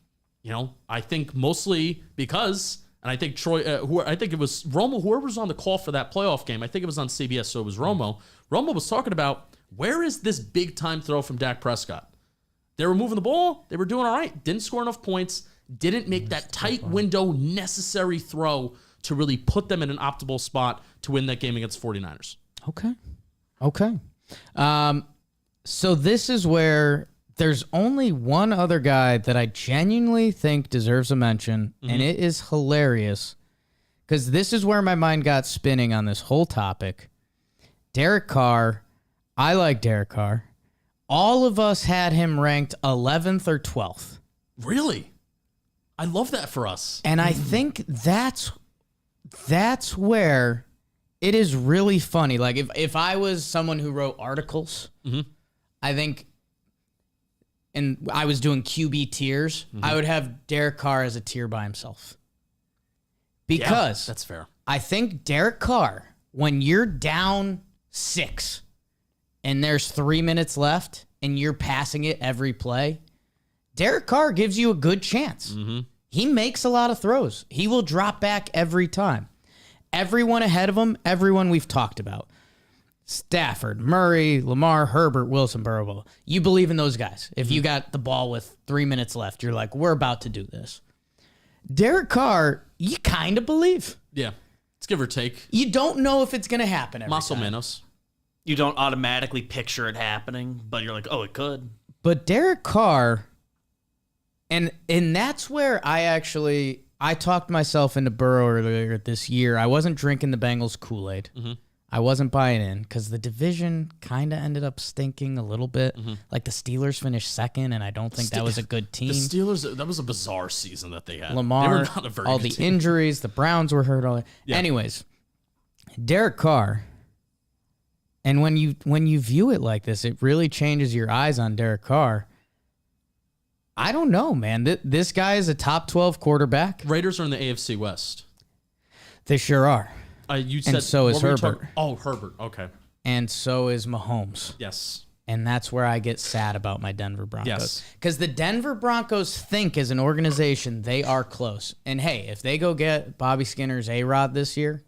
[SPEAKER 3] I think mostly because, and I think Troy, I think it was Romo, whoever was on the call for that playoff game, I think it was on CBS, so it was Romo. Romo was talking about, where is this big time throw from Dak Prescott? They were moving the ball. They were doing all right. Didn't score enough points. Didn't make that tight window necessary throw to really put them in an optimal spot to win that game against 49ers.
[SPEAKER 2] Okay. So this is where there's only one other guy that I genuinely think deserves a mention, and it is hilarious because this is where my mind got spinning on this whole topic. Derek Carr. I like Derek Carr. All of us had him ranked 11th or 12th.
[SPEAKER 3] Really? I love that for us.
[SPEAKER 2] And I think that's where it is really funny. Like if I was someone who wrote articles, I think, and I was doing QB tiers, I would have Derek Carr as a tier by himself. Because
[SPEAKER 3] that's fair.
[SPEAKER 2] I think Derek Carr, when you're down 6 and there's 3 minutes left and you're passing it every play, Derek Carr gives you a good chance. He makes a lot of throws. He will drop back every time. Everyone ahead of him, everyone we've talked about. Stafford, Murray, Lamar, Herbert, Wilson, Burrow. You believe in those guys. If you got the ball with 3 minutes left, you're like, we're about to do this. Derek Carr, you kind of believe.
[SPEAKER 3] Yeah. It's give or take.
[SPEAKER 2] You don't know if it's going to happen every
[SPEAKER 3] Más o
[SPEAKER 2] time.
[SPEAKER 3] menos.
[SPEAKER 4] You don't automatically picture it happening, but you're like, oh, it could.
[SPEAKER 2] But Derek Carr, and that's where I talked myself into Burrow earlier this year. I wasn't drinking the Bengals Kool-Aid. Mm-hmm. I wasn't buying in because the division kind of ended up stinking a little bit. Mm-hmm. Like the Steelers finished second, and I don't think that was a good team.
[SPEAKER 3] The Steelers, that was a bizarre season that they had.
[SPEAKER 2] Lamar,
[SPEAKER 3] they were not a very
[SPEAKER 2] all
[SPEAKER 3] good
[SPEAKER 2] the
[SPEAKER 3] team.
[SPEAKER 2] injuries, the Browns were hurt. All that. Yeah. Anyways, Derek Carr, and when you view it like this, it really changes your eyes on Derek Carr. I don't know, man. This guy is a top 12 quarterback.
[SPEAKER 3] Raiders are in the AFC West.
[SPEAKER 2] They sure are.
[SPEAKER 3] You said,
[SPEAKER 2] and so is Herbert.
[SPEAKER 3] Herbert. Okay.
[SPEAKER 2] And so is Mahomes.
[SPEAKER 3] Yes.
[SPEAKER 2] And that's where I get sad about my Denver Broncos.
[SPEAKER 3] Yes.
[SPEAKER 2] Because the Denver Broncos think as an organization they are close. And hey, if they go get Bobby Skinner's A-Rod this year,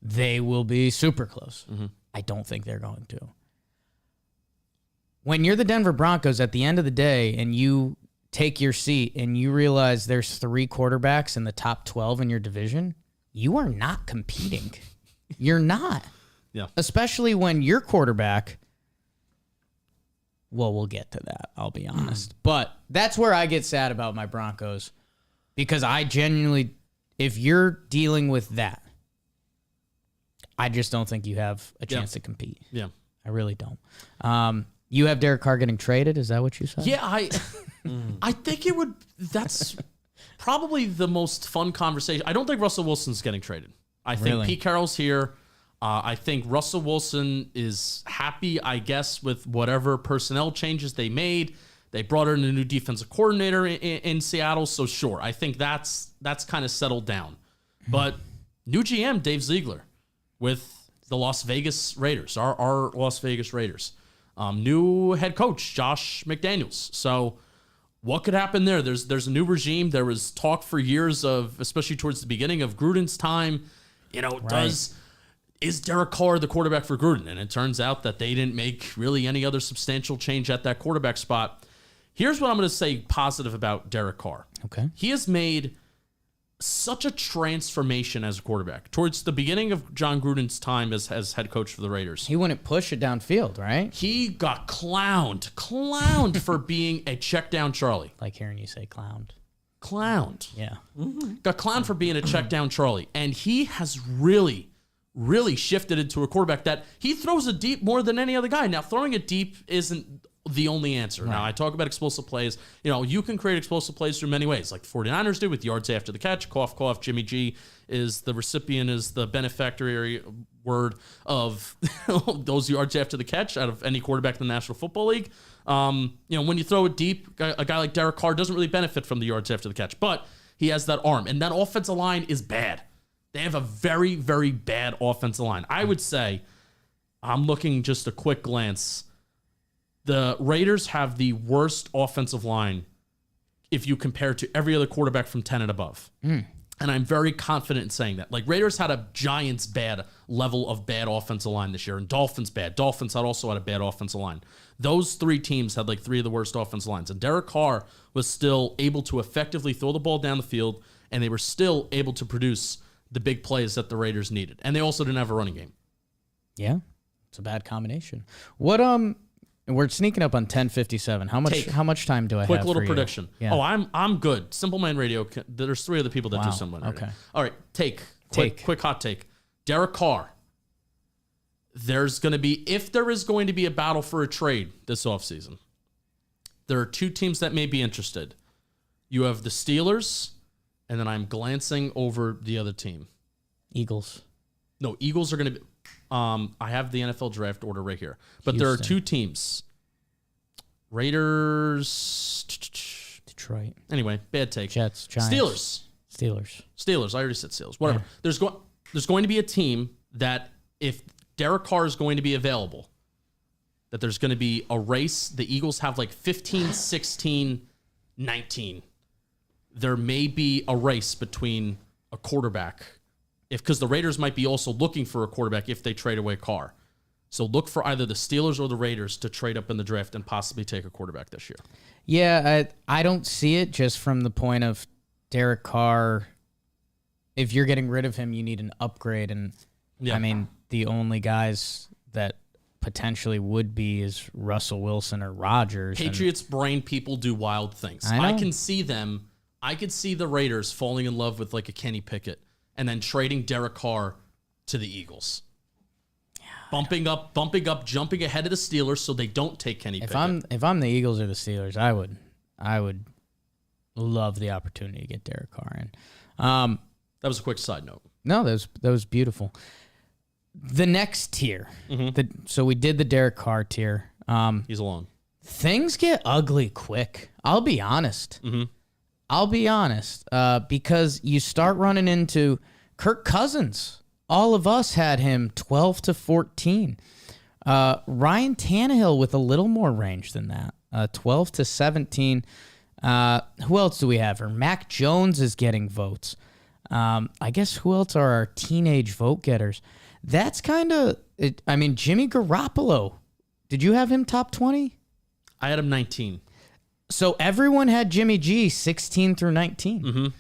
[SPEAKER 2] they will be super close. Mm-hmm. I don't think they're going to. When you're the Denver Broncos at the end of the day and you take your seat and you realize there's 3 quarterbacks in the top 12 in your division, you are not competing. You're not.
[SPEAKER 3] Yeah.
[SPEAKER 2] Especially when your quarterback, well, we'll get to that, I'll be honest. But that's where I get sad about my Broncos because I genuinely, if you're dealing with that, I just don't think you have a chance to compete.
[SPEAKER 3] Yeah.
[SPEAKER 2] I really don't. You have Derek Carr getting traded? Is that what you said?
[SPEAKER 3] Yeah, I think it would. That's probably the most fun conversation. I don't think Russell Wilson's getting traded. I think Pete Carroll's here. I think Russell Wilson is happy, I guess, with whatever personnel changes they made. They brought in a new defensive coordinator in Seattle, so sure. I think that's kind of settled down. But new GM, Dave Ziegler, with the Las Vegas Raiders, our Las Vegas Raiders. New head coach, Josh McDaniels. So what could happen there? There's a new regime. There was talk for years of, especially towards the beginning of Gruden's time, is Derek Carr the quarterback for Gruden? And it turns out that they didn't make really any other substantial change at that quarterback spot. Here's what I'm going to say positive about Derek Carr.
[SPEAKER 2] Okay.
[SPEAKER 3] He has made such a transformation as a quarterback. Towards the beginning of John Gruden's time as head coach for the Raiders,
[SPEAKER 2] He wouldn't push it downfield, right?
[SPEAKER 3] he got clowned for being a check down Charlie.
[SPEAKER 2] Like hearing you say clowned.
[SPEAKER 3] Clowned.
[SPEAKER 2] Yeah.
[SPEAKER 3] Got clowned for being a check down Charlie. And he has really shifted into a quarterback that he throws it deep more than any other guy. Now, throwing it deep isn't the only answer. Right. Now, I talk about explosive plays. You can create explosive plays through many ways, like the 49ers do with yards after the catch. Cough, cough. Jimmy G is the benefactory word of those yards after the catch out of any quarterback in the National Football League. When you throw it deep, a guy like Derek Carr doesn't really benefit from the yards after the catch, but he has that arm, and that offensive line is bad. They have a very, very bad offensive line. I would say, I'm looking just a quick glance. The Raiders have the worst offensive line if you compare to every other quarterback from 10 and above. And I'm very confident in saying that. Like, Raiders had a Giants bad level of bad offensive line this year, and Dolphins bad. Dolphins had also had a bad offensive line. Those 3 teams had like 3 of the worst offensive lines. And Derek Carr was still able to effectively throw the ball down the field, and they were still able to produce the big plays that the Raiders needed. And they also didn't have a running game.
[SPEAKER 2] Yeah. It's a bad combination. What we're sneaking up on 10:57. How much time do I have?
[SPEAKER 3] Quick little
[SPEAKER 2] for
[SPEAKER 3] prediction.
[SPEAKER 2] You? Yeah.
[SPEAKER 3] Oh, I'm good. Simple Man Radio. There's 3 other people that do Simple Man Radio.
[SPEAKER 2] Okay.
[SPEAKER 3] All right. Quick hot take. Derek Carr. If there is going to be a battle for a trade this offseason, there are 2 teams that may be interested. You have the Steelers, and then I'm glancing over the other team.
[SPEAKER 2] Eagles.
[SPEAKER 3] No, Eagles are going to be. I have the NFL draft order right here. But there are 2 teams. Raiders.
[SPEAKER 2] Detroit.
[SPEAKER 3] Anyway, bad take.
[SPEAKER 2] Jets. Giants.
[SPEAKER 3] Steelers. I already said Steelers. Whatever. Yeah. There's going to be a team that if Derek Carr is going to be available, that there's going to be a race. The Eagles have like 15, 16, 19 there may be a race between a quarterback, because the Raiders might be also looking for a quarterback if they trade away Carr. So look for either the Steelers or the Raiders to trade up in the draft and possibly take a quarterback this year.
[SPEAKER 2] Yeah, I don't see it just from the point of Derek Carr. If you're getting rid of him, you need an upgrade. And, I mean, the only guys that potentially would be is Russell Wilson or Rodgers.
[SPEAKER 3] Patriots brain people do wild things. I can see them. I could see the Raiders falling in love with like a Kenny Pickett and then trading Derek Carr to the Eagles. Bumping up, jumping ahead of the Steelers so they don't take Kenny Pickett.
[SPEAKER 2] If I'm the Eagles or the Steelers, I would love the opportunity to get Derek Carr in.
[SPEAKER 3] That was a quick side note.
[SPEAKER 2] No, that was beautiful. The next tier. So we did the Derek Carr tier.
[SPEAKER 3] He's alone.
[SPEAKER 2] Things get ugly quick. I'll be honest. Because you start running into Kirk Cousins. All of us had him 12 to 14. Ryan Tannehill with a little more range than that, 12 to 17. Who else do we have here? Mac Jones is getting votes. I guess who else are our teenage vote getters? That's kind of, Jimmy Garoppolo. Did you have him top 20?
[SPEAKER 3] I had him 19.
[SPEAKER 2] So everyone had Jimmy G 16 through 19.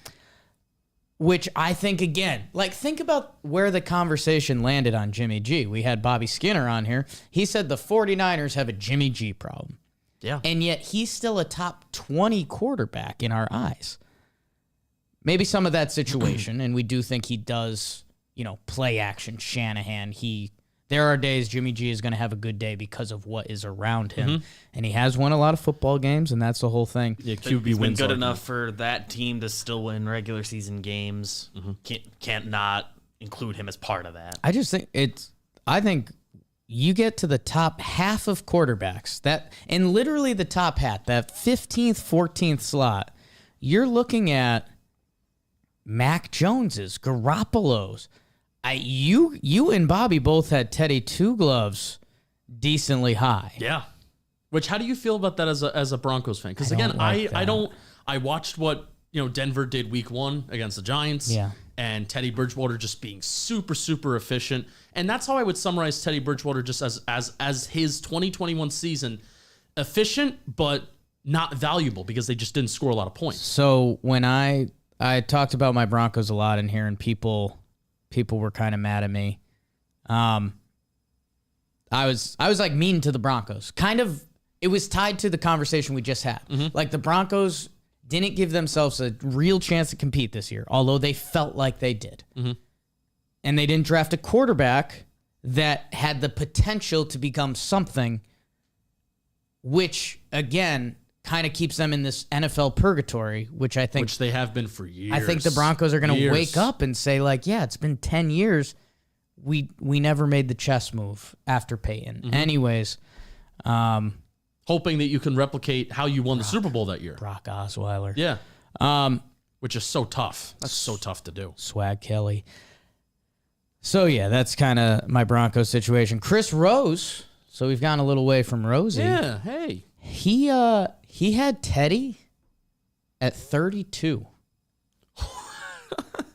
[SPEAKER 2] Which I think, again, think about where the conversation landed on Jimmy G. We had Bobby Skinner on here. He said the 49ers have a Jimmy G problem.
[SPEAKER 3] Yeah.
[SPEAKER 2] And yet he's still a top 20 quarterback in our eyes. Maybe some of that situation, and we do think he does, play action, Shanahan. There are days Jimmy G is going to have a good day because of what is around him. And he has won a lot of football games, and that's the whole thing.
[SPEAKER 3] Yeah, QB
[SPEAKER 4] He's
[SPEAKER 3] wins
[SPEAKER 4] been good enough for that team to still win regular season games. Can't not include him as part of that.
[SPEAKER 2] I just think I think you get to the top half of quarterbacks, and literally the top half, that 15th, 14th slot, you're looking at Mac Jones's, Garoppolo's. You and Bobby both had Teddy Two Gloves decently high.
[SPEAKER 3] Yeah. Which, how do you feel about that as a Broncos fan? Because again, I watched what Denver did week 1 against the Giants.
[SPEAKER 2] Yeah.
[SPEAKER 3] And Teddy Bridgewater just being super, super efficient. And that's how I would summarize Teddy Bridgewater just as his 2021 season. Efficient, but not valuable because they just didn't score a lot of points.
[SPEAKER 2] So when I talked about my Broncos a lot in here, and people were kind of mad at me. I was like mean to the Broncos. Kind of, it was tied to the conversation we just had. Like the Broncos didn't give themselves a real chance to compete this year, although they felt like they did. And they didn't draft a quarterback that had the potential to become something, which, again, kind of keeps them in this NFL purgatory, which I think...
[SPEAKER 3] Which they have been for years.
[SPEAKER 2] I think the Broncos are going to wake up and say, it's been 10 years. We never made the chess move after Peyton. Anyways...
[SPEAKER 3] hoping that you can replicate how you won the Super Bowl that year.
[SPEAKER 2] Brock Osweiler.
[SPEAKER 3] Yeah. Which is so tough. That's so tough to do.
[SPEAKER 2] Swag Kelly. So, yeah, that's kind of my Broncos situation. Chris Rose. So we've gone a little way from Rosie.
[SPEAKER 3] Yeah, hey.
[SPEAKER 2] He had Teddy at 32.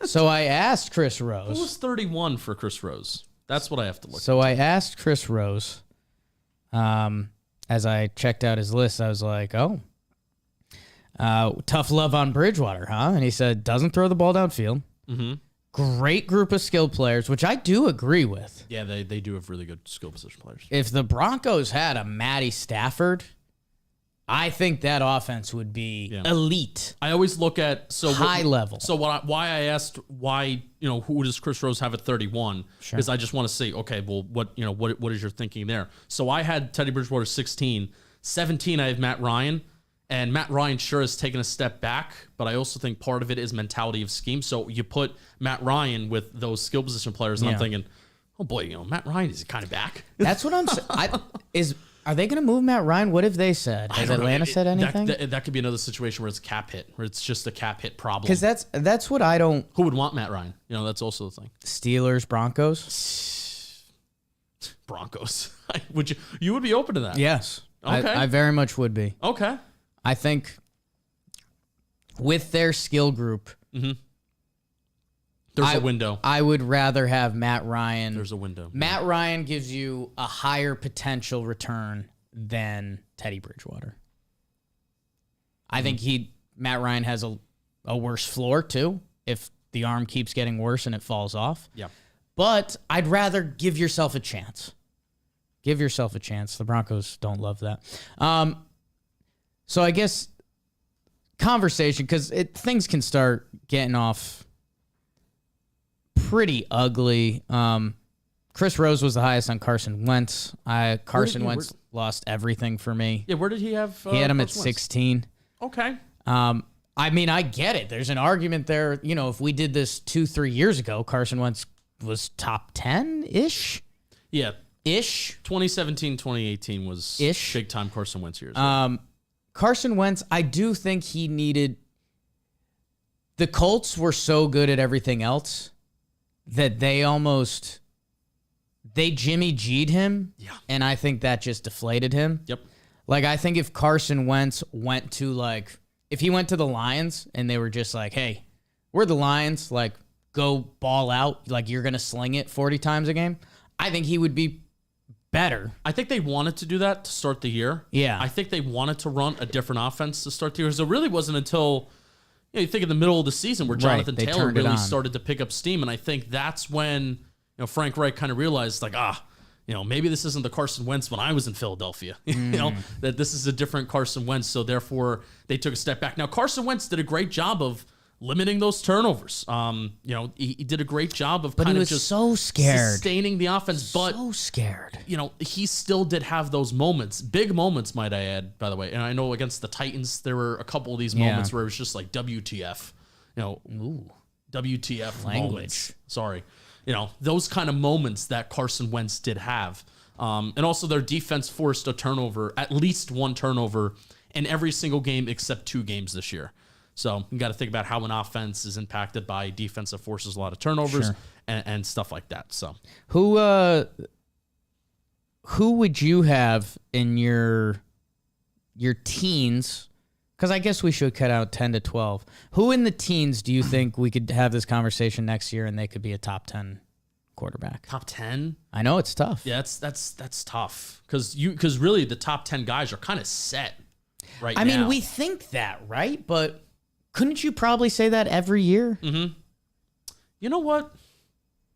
[SPEAKER 2] So I asked Chris Rose.
[SPEAKER 3] Who was 31 for Chris Rose? That's what I have to look
[SPEAKER 2] So I asked Chris Rose, as I checked out his list, I was like, tough love on Bridgewater, huh? And he said, doesn't throw the ball downfield. Great group of skilled players, which I do agree with.
[SPEAKER 3] Yeah, they do have really good skill position players.
[SPEAKER 2] If the Broncos had a Matty Stafford, I think that offense would be elite.
[SPEAKER 3] I always look at
[SPEAKER 2] high level.
[SPEAKER 3] So why I asked who does Chris Rose have at 31? Because I just want to see, okay, well, what is your thinking there? So I had Teddy Bridgewater 16, 17. I have Matt Ryan, and Matt Ryan sure has taken a step back, but I also think part of it is mentality of scheme. So you put Matt Ryan with those skill position players, and I'm thinking, oh boy, Matt Ryan is kind of back.
[SPEAKER 2] That's what I'm saying. Are they going to move Matt Ryan? What have they said? Has Atlanta said anything?
[SPEAKER 3] That could be another situation where it's a cap hit, where it's just a cap hit problem.
[SPEAKER 2] Because that's what I don't...
[SPEAKER 3] Who would want Matt Ryan? That's also the thing.
[SPEAKER 2] Steelers, Broncos?
[SPEAKER 3] Broncos. You would be open to that?
[SPEAKER 2] Yes.
[SPEAKER 3] Okay.
[SPEAKER 2] I very much would be.
[SPEAKER 3] Okay.
[SPEAKER 2] I think with their skill group,
[SPEAKER 3] There's a window.
[SPEAKER 2] I would rather have Matt Ryan.
[SPEAKER 3] There's a window.
[SPEAKER 2] Matt Ryan gives you a higher potential return than Teddy Bridgewater. I think Matt Ryan has a worse floor too if the arm keeps getting worse and it falls off.
[SPEAKER 3] Yeah.
[SPEAKER 2] But I'd rather give yourself a chance. Give yourself a chance. The Broncos don't love that. So I guess conversation, because things can start getting off pretty ugly. Chris Rose was the highest on Carson Wentz. Carson Wentz lost everything for me.
[SPEAKER 3] Yeah, where did he have?
[SPEAKER 2] He had him at
[SPEAKER 3] Carson Wentz?
[SPEAKER 2] 16.
[SPEAKER 3] Okay.
[SPEAKER 2] I mean, I get it. There's an argument there. You know, if we did this 2-3 years ago, Carson Wentz was top 10-ish.
[SPEAKER 3] Yeah.
[SPEAKER 2] Ish.
[SPEAKER 3] 2017, 2018 was
[SPEAKER 2] Ish.
[SPEAKER 3] big time Carson Wentz years.
[SPEAKER 2] Carson Wentz, I do think he needed. The Colts were so good at everything else that they Jimmy G'd him.
[SPEAKER 3] Yeah.
[SPEAKER 2] And I think that just deflated him.
[SPEAKER 3] Yep.
[SPEAKER 2] Like, I think if Carson Wentz went to, if he went to the Lions and they were just like, hey, we're the Lions, go ball out, you're going to sling it 40 times a game, I think he would be better.
[SPEAKER 3] I think they wanted to do that to start the year.
[SPEAKER 2] Yeah.
[SPEAKER 3] I think they wanted to run a different offense to start the year. So it really wasn't until, you think in the middle of the season where Jonathan
[SPEAKER 2] they
[SPEAKER 3] Taylor
[SPEAKER 2] turned it
[SPEAKER 3] really
[SPEAKER 2] on.
[SPEAKER 3] started to pick up steam. And I think that's when, Frank Reich kind of realized, maybe this isn't the Carson Wentz when I was in Philadelphia. That this is a different Carson Wentz. So therefore, they took a step back. Now, Carson Wentz did a great job of limiting those turnovers. He did a great job of kind of just
[SPEAKER 2] so scared,
[SPEAKER 3] sustaining the offense. But
[SPEAKER 2] so scared.
[SPEAKER 3] He still did have those moments, big moments, might I add, by the way. And I know against the Titans, there were a couple of these moments where it was just like WTF, WTF
[SPEAKER 2] Language.
[SPEAKER 3] moments. Sorry. Those kind of moments that Carson Wentz did have. And also their defense forced a turnover, at least one turnover in every single game except 2 games this year. So you got to think about how an offense is impacted by defensive forces, a lot of turnovers and stuff like that. So
[SPEAKER 2] who would you have in your teens? Because I guess we should cut out 10 to 12. Who in the teens do you think we could have this conversation next year and they could be a top 10 quarterback?
[SPEAKER 3] top 10?
[SPEAKER 2] I know it's tough.
[SPEAKER 3] Yeah, that's tough because really the top 10 guys are kind of set right now.
[SPEAKER 2] I mean, we think that, right? But couldn't you probably say that every year?
[SPEAKER 3] Mm-hmm. You know what?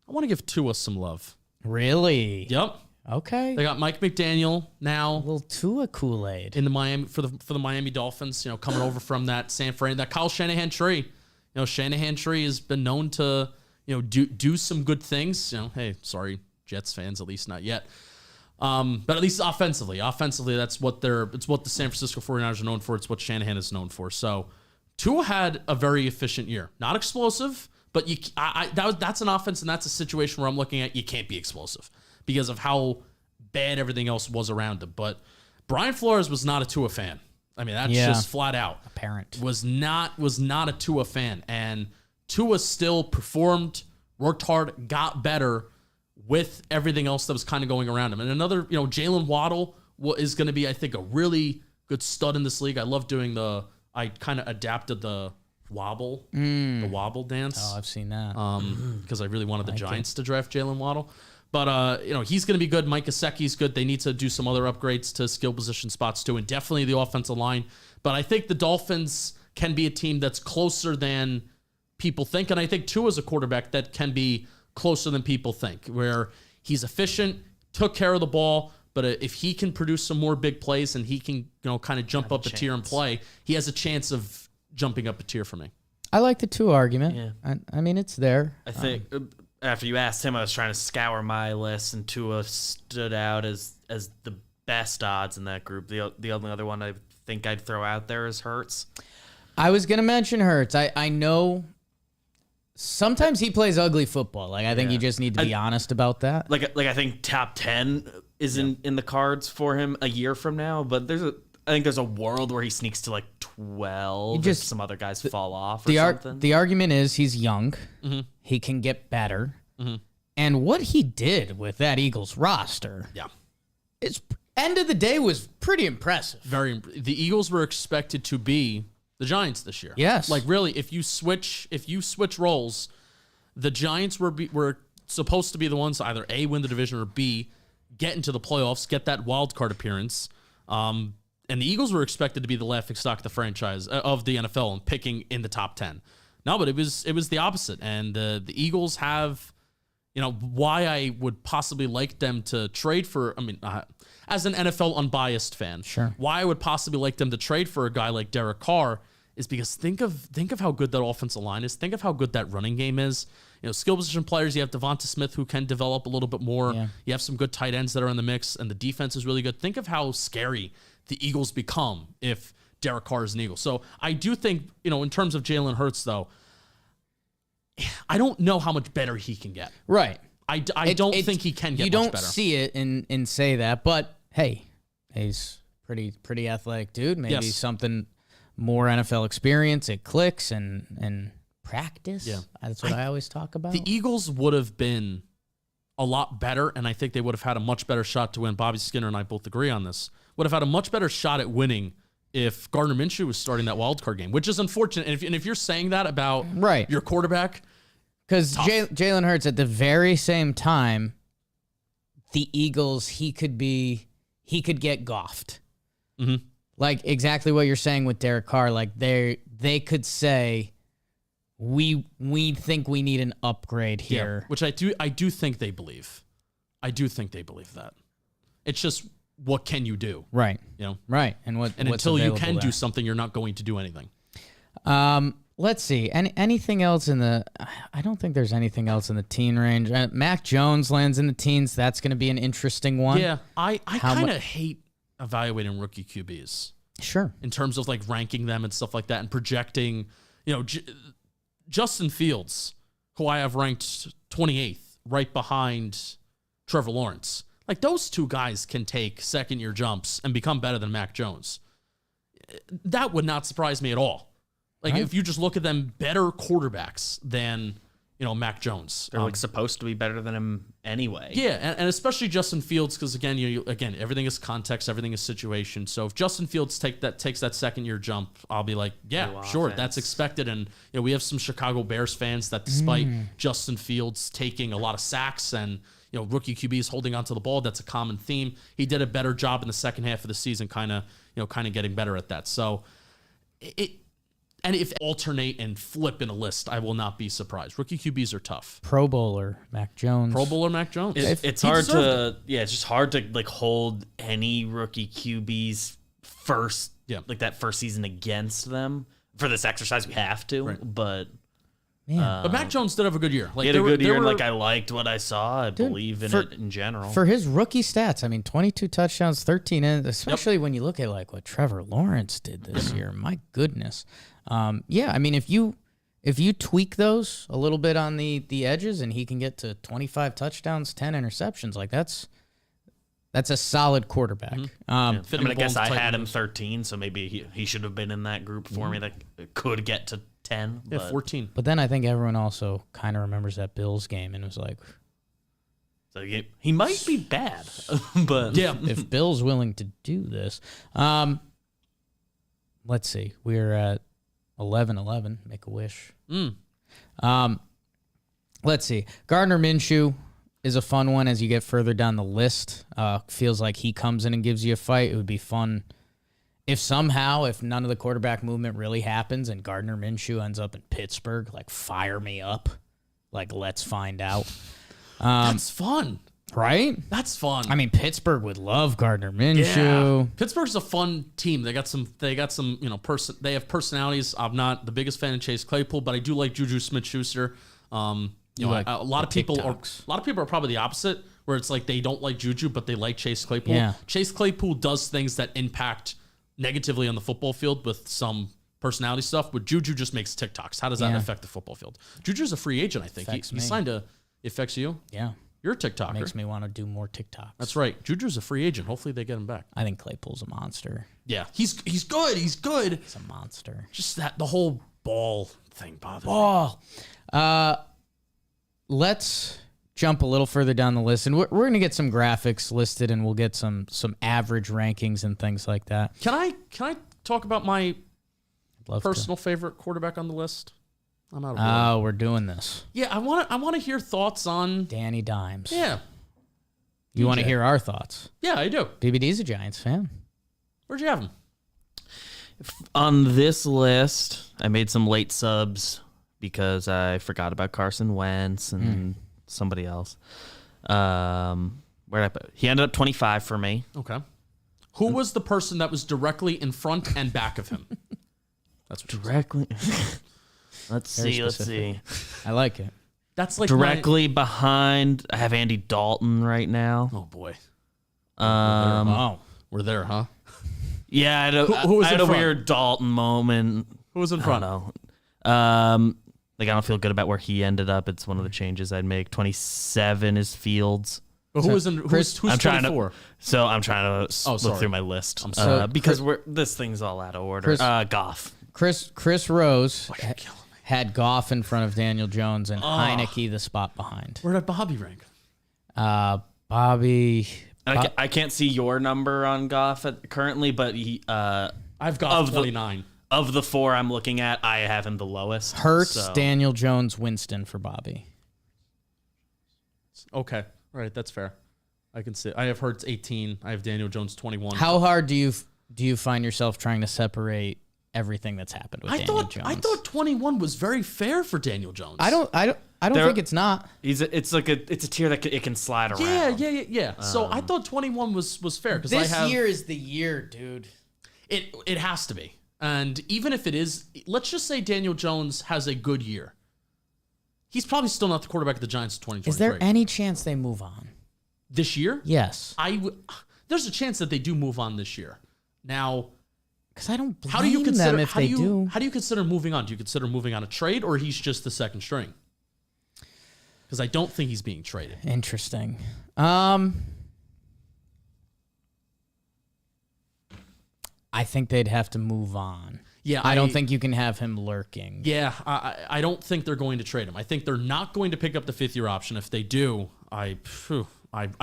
[SPEAKER 3] I want to give Tua some love.
[SPEAKER 2] Really?
[SPEAKER 3] Yep.
[SPEAKER 2] Okay.
[SPEAKER 3] They got Mike McDaniel now.
[SPEAKER 2] A little Tua Kool-Aid.
[SPEAKER 3] In the Miami for the Miami Dolphins, coming over from that San Fran, that Kyle Shanahan tree. Shanahan tree has been known to, do some good things. Hey, sorry, Jets fans, at least not yet. But at least offensively, that's what it's what the San Francisco 49ers are known for. It's what Shanahan is known for. So Tua had a very efficient year. Not explosive, but that's an offense and that's a situation where I'm looking at you can't be explosive because of how bad everything else was around him. But Brian Flores was not a Tua fan. I mean, that's just flat out
[SPEAKER 2] apparent.
[SPEAKER 3] Was not a Tua fan. And Tua still performed, worked hard, got better with everything else that was kind of going around him. And another, Jalen Waddle is going to be, I think, a really good stud in this league. I love doing I kind of adapted the wobble dance.
[SPEAKER 2] Oh, I've seen that.
[SPEAKER 3] Because I really wanted the Giants to draft Jalen Waddle. But, he's going to be good. Mike Gesicki's good. They need to do some other upgrades to skill position spots, too, and definitely the offensive line. But I think the Dolphins can be a team that's closer than people think. And I think Tua's a quarterback that can be closer than people think, where he's efficient, took care of the ball, but if he can produce some more big plays and he can, kind of jump up a tier and play, he has a chance of jumping up a tier for me.
[SPEAKER 2] I like the Tua argument.
[SPEAKER 4] Yeah.
[SPEAKER 2] I mean, it's there.
[SPEAKER 4] I think after you asked him, I was trying to scour my list, and Tua stood out as the best odds in that group. The only other one I think I'd throw out there is Hurts.
[SPEAKER 2] I was going to mention Hurts. I know sometimes he plays ugly football. I think you just need to be honest about that.
[SPEAKER 4] I think top 10 is in the cards for him a year from now, but I think there's a world where he sneaks to 12 if some other guys fall off or something.
[SPEAKER 2] The argument is he's young.
[SPEAKER 3] Mm-hmm.
[SPEAKER 2] He can get better. Mm-hmm. And what he did with that Eagles roster, it's end of the day was pretty impressive.
[SPEAKER 3] The Eagles were expected to be The Giants this year.
[SPEAKER 2] Yes.
[SPEAKER 3] Like really, if you switch roles, the Giants were supposed to be the ones to either A, win the division, or B, get into the playoffs, get that wild card appearance. And the Eagles were expected to be the laughingstock of the franchise of the NFL and picking in the top 10. No, but it was the opposite. And the Eagles have, why I would possibly like them to trade for, as an NFL unbiased fan,
[SPEAKER 2] sure,
[SPEAKER 3] why I would possibly like them to trade for a guy like Derek Carr is because think of how good that offensive line is. Think of how good that running game is. Skill position players, you have Devonta Smith who can develop a little bit more. Yeah. You have some good tight ends that are in the mix, and the defense is really good. Think of how scary the Eagles become if Derek Carr is an Eagle. So I do think, in terms of Jalen Hurts, though, I don't know how much better he can get.
[SPEAKER 2] Right.
[SPEAKER 3] I don't think he can get much better.
[SPEAKER 2] You don't see it and say that, but hey, he's pretty athletic dude. Maybe something more NFL experience. It clicks and practice.
[SPEAKER 3] Yeah.
[SPEAKER 2] That's what I always talk about.
[SPEAKER 3] The Eagles would have been a lot better, and I think they would have had a much better shot to win. Bobby Skinner and I both agree on this. Would have had a much better shot at winning if Gardner Minshew was starting that wild card game, which is unfortunate. And if you're saying that about your quarterback,
[SPEAKER 2] because Jalen Hurts at the very same time, the Eagles he could get goffed.
[SPEAKER 3] Mm-hmm.
[SPEAKER 2] Like exactly what you're saying with Derek Carr. Like they could say, we think we need an upgrade here,
[SPEAKER 3] which I do think they believe. I do think they believe that. It's just, what can you do?
[SPEAKER 2] Right. Right.
[SPEAKER 3] And until you can do something, you're not going to do anything.
[SPEAKER 2] Let's see. Anything else in the? I don't think there's anything else in the teen range. Mac Jones lands in the teens. That's going to be an interesting one.
[SPEAKER 3] Yeah, I kind of hate evaluating rookie QBs.
[SPEAKER 2] Sure.
[SPEAKER 3] In terms of like ranking them and stuff like that, and projecting. Justin Fields, who I have ranked 28th, right behind Trevor Lawrence. Like, those two guys can take second-year jumps and become better than Mac Jones. That would not surprise me at all. Like, if you just look at them, better quarterbacks than, Mac Jones.
[SPEAKER 4] They're supposed to be better than him anyway.
[SPEAKER 3] Yeah, and especially Justin Fields, because again, everything is context, everything is situation. So if Justin Fields takes that second-year jump, I'll be like, yeah, sure, that's expected. And we have some Chicago Bears fans that, despite Justin Fields taking a lot of sacks and rookie QBs holding onto the ball, that's a common theme. He did a better job in the second half of the season, kind of getting better at that. So and if alternate and flip in a list, I will not be surprised. Rookie QBs are tough.
[SPEAKER 2] Pro Bowler Mac Jones.
[SPEAKER 4] It's hard to it's just hard to like hold any rookie QBs first, like that first season against them. For this exercise, we have to, but.
[SPEAKER 2] Man.
[SPEAKER 3] But Mac Jones did have a good year.
[SPEAKER 4] Like, he had a good year, and I liked what I saw. I believe in it in general.
[SPEAKER 2] For his rookie stats, 22 touchdowns, 13 in, especially when you look at like what Trevor Lawrence did this year. My goodness. If you tweak those a little bit on the edges and he can get to 25 touchdowns, 10 interceptions, like that's a solid quarterback.
[SPEAKER 3] I
[SPEAKER 4] guess I had him 13, so maybe he should have been in that group for me that could get to 10.
[SPEAKER 3] Yeah, 14.
[SPEAKER 2] But then I think everyone also kind of remembers that Bills game and was like,
[SPEAKER 4] so he might be bad, but
[SPEAKER 2] if Bill's willing to do this, let's see, we're at 11-11. Make a wish. Let's see. Gardner Minshew is a fun one as you get further down the list. Feels like he comes in and gives you a fight. It would be fun if none of the quarterback movement really happens and Gardner Minshew ends up in Pittsburgh, like, fire me up. Like, let's find out.
[SPEAKER 3] That's fun.
[SPEAKER 2] Right?
[SPEAKER 3] That's fun.
[SPEAKER 2] Pittsburgh would love Gardner Minshew.
[SPEAKER 3] Yeah. Pittsburgh's a fun team. They got some, they have personalities. I'm not the biggest fan of Chase Claypool, but I do like Juju Smith-Schuster. A lot of people are probably the opposite, where it's like they don't like Juju, but they like Chase Claypool.
[SPEAKER 2] Yeah.
[SPEAKER 3] Chase Claypool does things that impact negatively on the football field with some personality stuff, but Juju just makes TikToks. How does that affect the football field? Juju's a free agent, I think. He signed it affects you?
[SPEAKER 2] Yeah.
[SPEAKER 3] You're a TikToker.
[SPEAKER 2] Makes me want to do more TikToks.
[SPEAKER 3] That's right. Juju's a free agent. Hopefully they get him back.
[SPEAKER 2] I think Claypool's a monster.
[SPEAKER 3] Yeah. He's good. He's good.
[SPEAKER 2] He's a monster.
[SPEAKER 3] Just the whole ball thing bothers me.
[SPEAKER 2] Let's jump a little further down the list, and we're going to get some graphics listed, and we'll get some average rankings and things like that.
[SPEAKER 3] Can I talk about my personal favorite quarterback on the list? I'm out of
[SPEAKER 2] Oh, we're doing this.
[SPEAKER 3] Yeah, I want to hear thoughts on
[SPEAKER 2] Danny Dimes.
[SPEAKER 3] Yeah.
[SPEAKER 2] You want to
[SPEAKER 3] DJ.
[SPEAKER 2] hear our thoughts?
[SPEAKER 3] Yeah, I do.
[SPEAKER 2] BBD's a Giants fan.
[SPEAKER 3] Where'd you have him?
[SPEAKER 4] On this list, I made some late subs because I forgot about Carson Wentz and somebody else. Where did I put? He ended up 25 for me.
[SPEAKER 3] Okay. Who was the person that was directly in front and back of him? That's what
[SPEAKER 4] Directly. Let's
[SPEAKER 2] Very
[SPEAKER 4] see.
[SPEAKER 2] specific. I like it.
[SPEAKER 3] That's like
[SPEAKER 4] Directly behind, I have Andy Dalton right now.
[SPEAKER 3] Oh boy,
[SPEAKER 2] Oh.
[SPEAKER 3] we're there, huh?
[SPEAKER 4] Yeah, I had a,
[SPEAKER 3] Who was
[SPEAKER 4] I had
[SPEAKER 3] in
[SPEAKER 4] a
[SPEAKER 3] front?
[SPEAKER 4] weird Dalton moment.
[SPEAKER 3] Who was in
[SPEAKER 4] I
[SPEAKER 3] front?
[SPEAKER 4] don't know. Like I don't feel good about where he ended up. It's one of the changes I'd make. 27 is Fields.
[SPEAKER 3] But who was in? Who's
[SPEAKER 4] I'm trying
[SPEAKER 3] 24?
[SPEAKER 4] So I'm trying to
[SPEAKER 3] sorry.
[SPEAKER 4] look through my list.
[SPEAKER 3] I'm sorry.
[SPEAKER 4] Because this thing's all out of order.
[SPEAKER 2] Chris-
[SPEAKER 4] Goff.
[SPEAKER 2] Chris Rose
[SPEAKER 3] You're killing me.
[SPEAKER 2] had Goff in front of Daniel Jones and Heineke the spot behind.
[SPEAKER 3] Where did Bobby rank?
[SPEAKER 2] Bobby.
[SPEAKER 4] I can't see your number on Goff currently, but he,
[SPEAKER 3] I've got
[SPEAKER 4] Of the-
[SPEAKER 3] 29.
[SPEAKER 4] of the four I'm looking at, I have him the lowest.
[SPEAKER 2] Hurts,
[SPEAKER 4] so-
[SPEAKER 2] Daniel Jones, Winston for Bobby.
[SPEAKER 3] Okay, all right, that's fair. I can see. I have Hurts 18. I have Daniel Jones 21.
[SPEAKER 2] How hard do you find yourself trying to separate everything that's happened with Daniel Jones?
[SPEAKER 3] I thought 21 was very fair for Daniel Jones.
[SPEAKER 2] I don't
[SPEAKER 4] There-
[SPEAKER 2] think it's not.
[SPEAKER 4] It's a tier that it can slide around.
[SPEAKER 3] Yeah. So I thought 21 was fair because
[SPEAKER 2] This
[SPEAKER 3] I have
[SPEAKER 2] year is the year, dude.
[SPEAKER 3] it has to be. And even if it is, let's just say Daniel Jones has a good year. He's probably still not the quarterback of the Giants in 2023.
[SPEAKER 2] Is there any chance they move on?
[SPEAKER 3] This year?
[SPEAKER 2] Yes.
[SPEAKER 3] There's a chance that they do move on this year. Now,
[SPEAKER 2] Because I don't blame
[SPEAKER 3] how do you consider
[SPEAKER 2] them if
[SPEAKER 3] how
[SPEAKER 2] they
[SPEAKER 3] do you
[SPEAKER 2] do.
[SPEAKER 3] how do you consider moving on? Do you consider moving on a trade, or he's just the second string? Because I don't think he's being traded.
[SPEAKER 2] Interesting. I think they'd have to move on.
[SPEAKER 3] Yeah,
[SPEAKER 2] I don't think you can have him lurking.
[SPEAKER 3] Yeah, I don't think they're going to trade him. I think they're not going to pick up the fifth-year option. If they do, I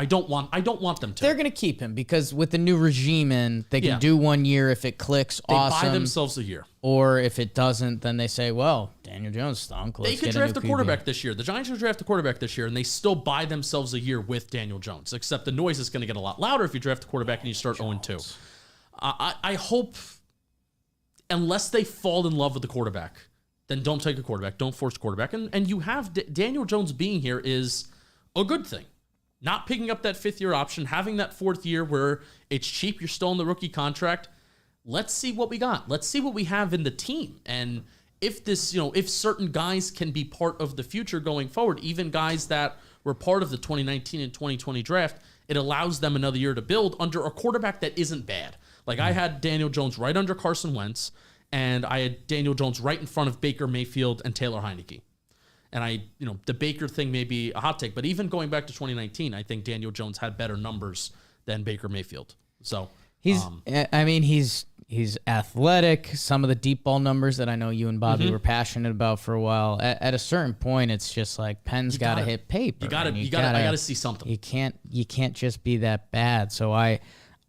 [SPEAKER 3] don't want them to.
[SPEAKER 2] They're going to keep him because with the new regime in, they can
[SPEAKER 3] Yeah.
[SPEAKER 2] do 1 year if it clicks,
[SPEAKER 3] They
[SPEAKER 2] awesome.
[SPEAKER 3] buy themselves a year.
[SPEAKER 2] Or if it doesn't, then they say, well, Daniel Jones stunk.
[SPEAKER 3] They
[SPEAKER 2] Let's
[SPEAKER 3] could
[SPEAKER 2] get
[SPEAKER 3] draft
[SPEAKER 2] a
[SPEAKER 3] a
[SPEAKER 2] new QB.
[SPEAKER 3] quarterback this year. The Giants could draft a quarterback this year, and they still buy themselves a year with Daniel Jones. Except the noise is going to get a lot louder if you draft a quarterback and you start 0-2. I hope, unless they fall in love with the quarterback, then don't take a quarterback. Don't force a quarterback. And you have Daniel Jones being here is a good thing. Not picking up that fifth-year option, having that fourth year where it's cheap, you're still in the rookie contract. Let's see what we got. Let's see what we have in the team. And if this, if certain guys can be part of the future going forward, even guys that were part of the 2019 and 2020 draft, it allows them another year to build under a quarterback that isn't bad. Like I had Daniel Jones right under Carson Wentz, and I had Daniel Jones right in front of Baker Mayfield and Taylor Heineke. And the Baker thing may be a hot take, but even going back to 2019, I think Daniel Jones had better numbers than Baker Mayfield. So
[SPEAKER 2] He's athletic. Some of the deep ball numbers that I know you and Bobby were passionate about for a while. At a certain point, it's just like pen's got to hit paper.
[SPEAKER 3] I got to see something.
[SPEAKER 2] You can't just be that bad. So I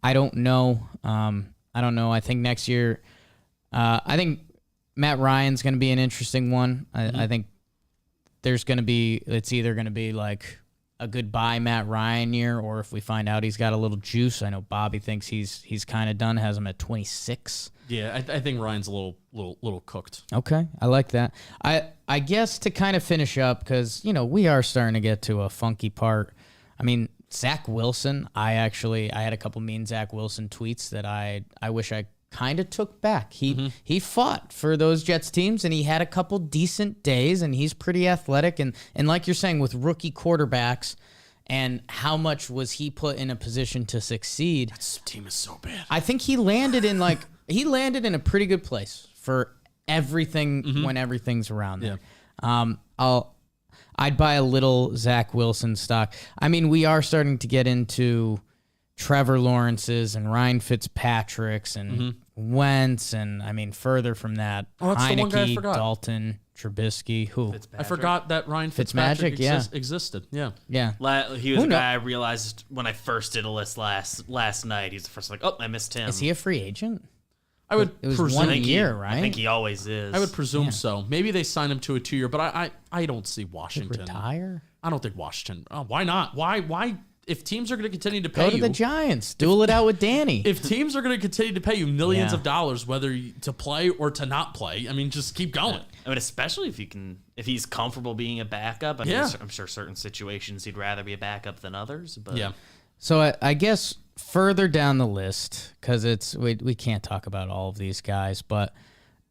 [SPEAKER 2] don't know. I don't know. I think next year, I think Matt Ryan's going to be an interesting one. I think it's either going to be like a goodbye Matt Ryan year, or if we find out he's got a little juice. I know Bobby thinks he's kind of done, has him at 26.
[SPEAKER 3] Yeah, I think Ryan's a little cooked.
[SPEAKER 2] Okay, I like that. I guess to kind of finish up, because we are starting to get to a funky part. I mean, Zack Wilson. I had a couple mean Zack Wilson tweets that I wish I kind of took back. He fought for those Jets teams, and he had a couple decent days, and he's pretty athletic. And like you're saying, with rookie quarterbacks, and how much was he put in a position to succeed?
[SPEAKER 3] This team is so bad.
[SPEAKER 2] I think he landed in a pretty good place for everything when everything's around there.
[SPEAKER 3] Yeah.
[SPEAKER 2] I'd buy a little Zack Wilson stock. I mean, we are starting to get into Trevor Lawrence's and Ryan Fitzpatrick's and Wentz, and I mean, further from that,
[SPEAKER 3] that's the one guy I
[SPEAKER 2] Heineke,
[SPEAKER 3] forgot.
[SPEAKER 2] Dalton, Trubisky. Who?
[SPEAKER 3] I forgot that Ryan Fitzpatrick existed. Yeah.
[SPEAKER 2] Yeah.
[SPEAKER 4] He was a guy I realized when I first did a list last night. He's the first I missed him.
[SPEAKER 2] Is he a free agent?
[SPEAKER 3] I would
[SPEAKER 2] It was
[SPEAKER 3] presume
[SPEAKER 2] 1 year, right?
[SPEAKER 4] I think he always is.
[SPEAKER 3] I would presume so. Maybe they signed him to a 2-year, but I don't see Washington
[SPEAKER 2] retire.
[SPEAKER 3] I don't think Washington. Why not? Why? If teams are going to continue to pay
[SPEAKER 2] Go to the Giants. Duel it out with Danny.
[SPEAKER 3] if teams are going to continue to pay you millions of dollars, whether to play or to not play, I mean, just keep going.
[SPEAKER 4] I mean, especially if he's comfortable being a backup. I mean, I'm sure certain situations he'd rather be a backup than others. But
[SPEAKER 3] Yeah.
[SPEAKER 2] So I guess further down the list, because we can't talk about all of these guys, but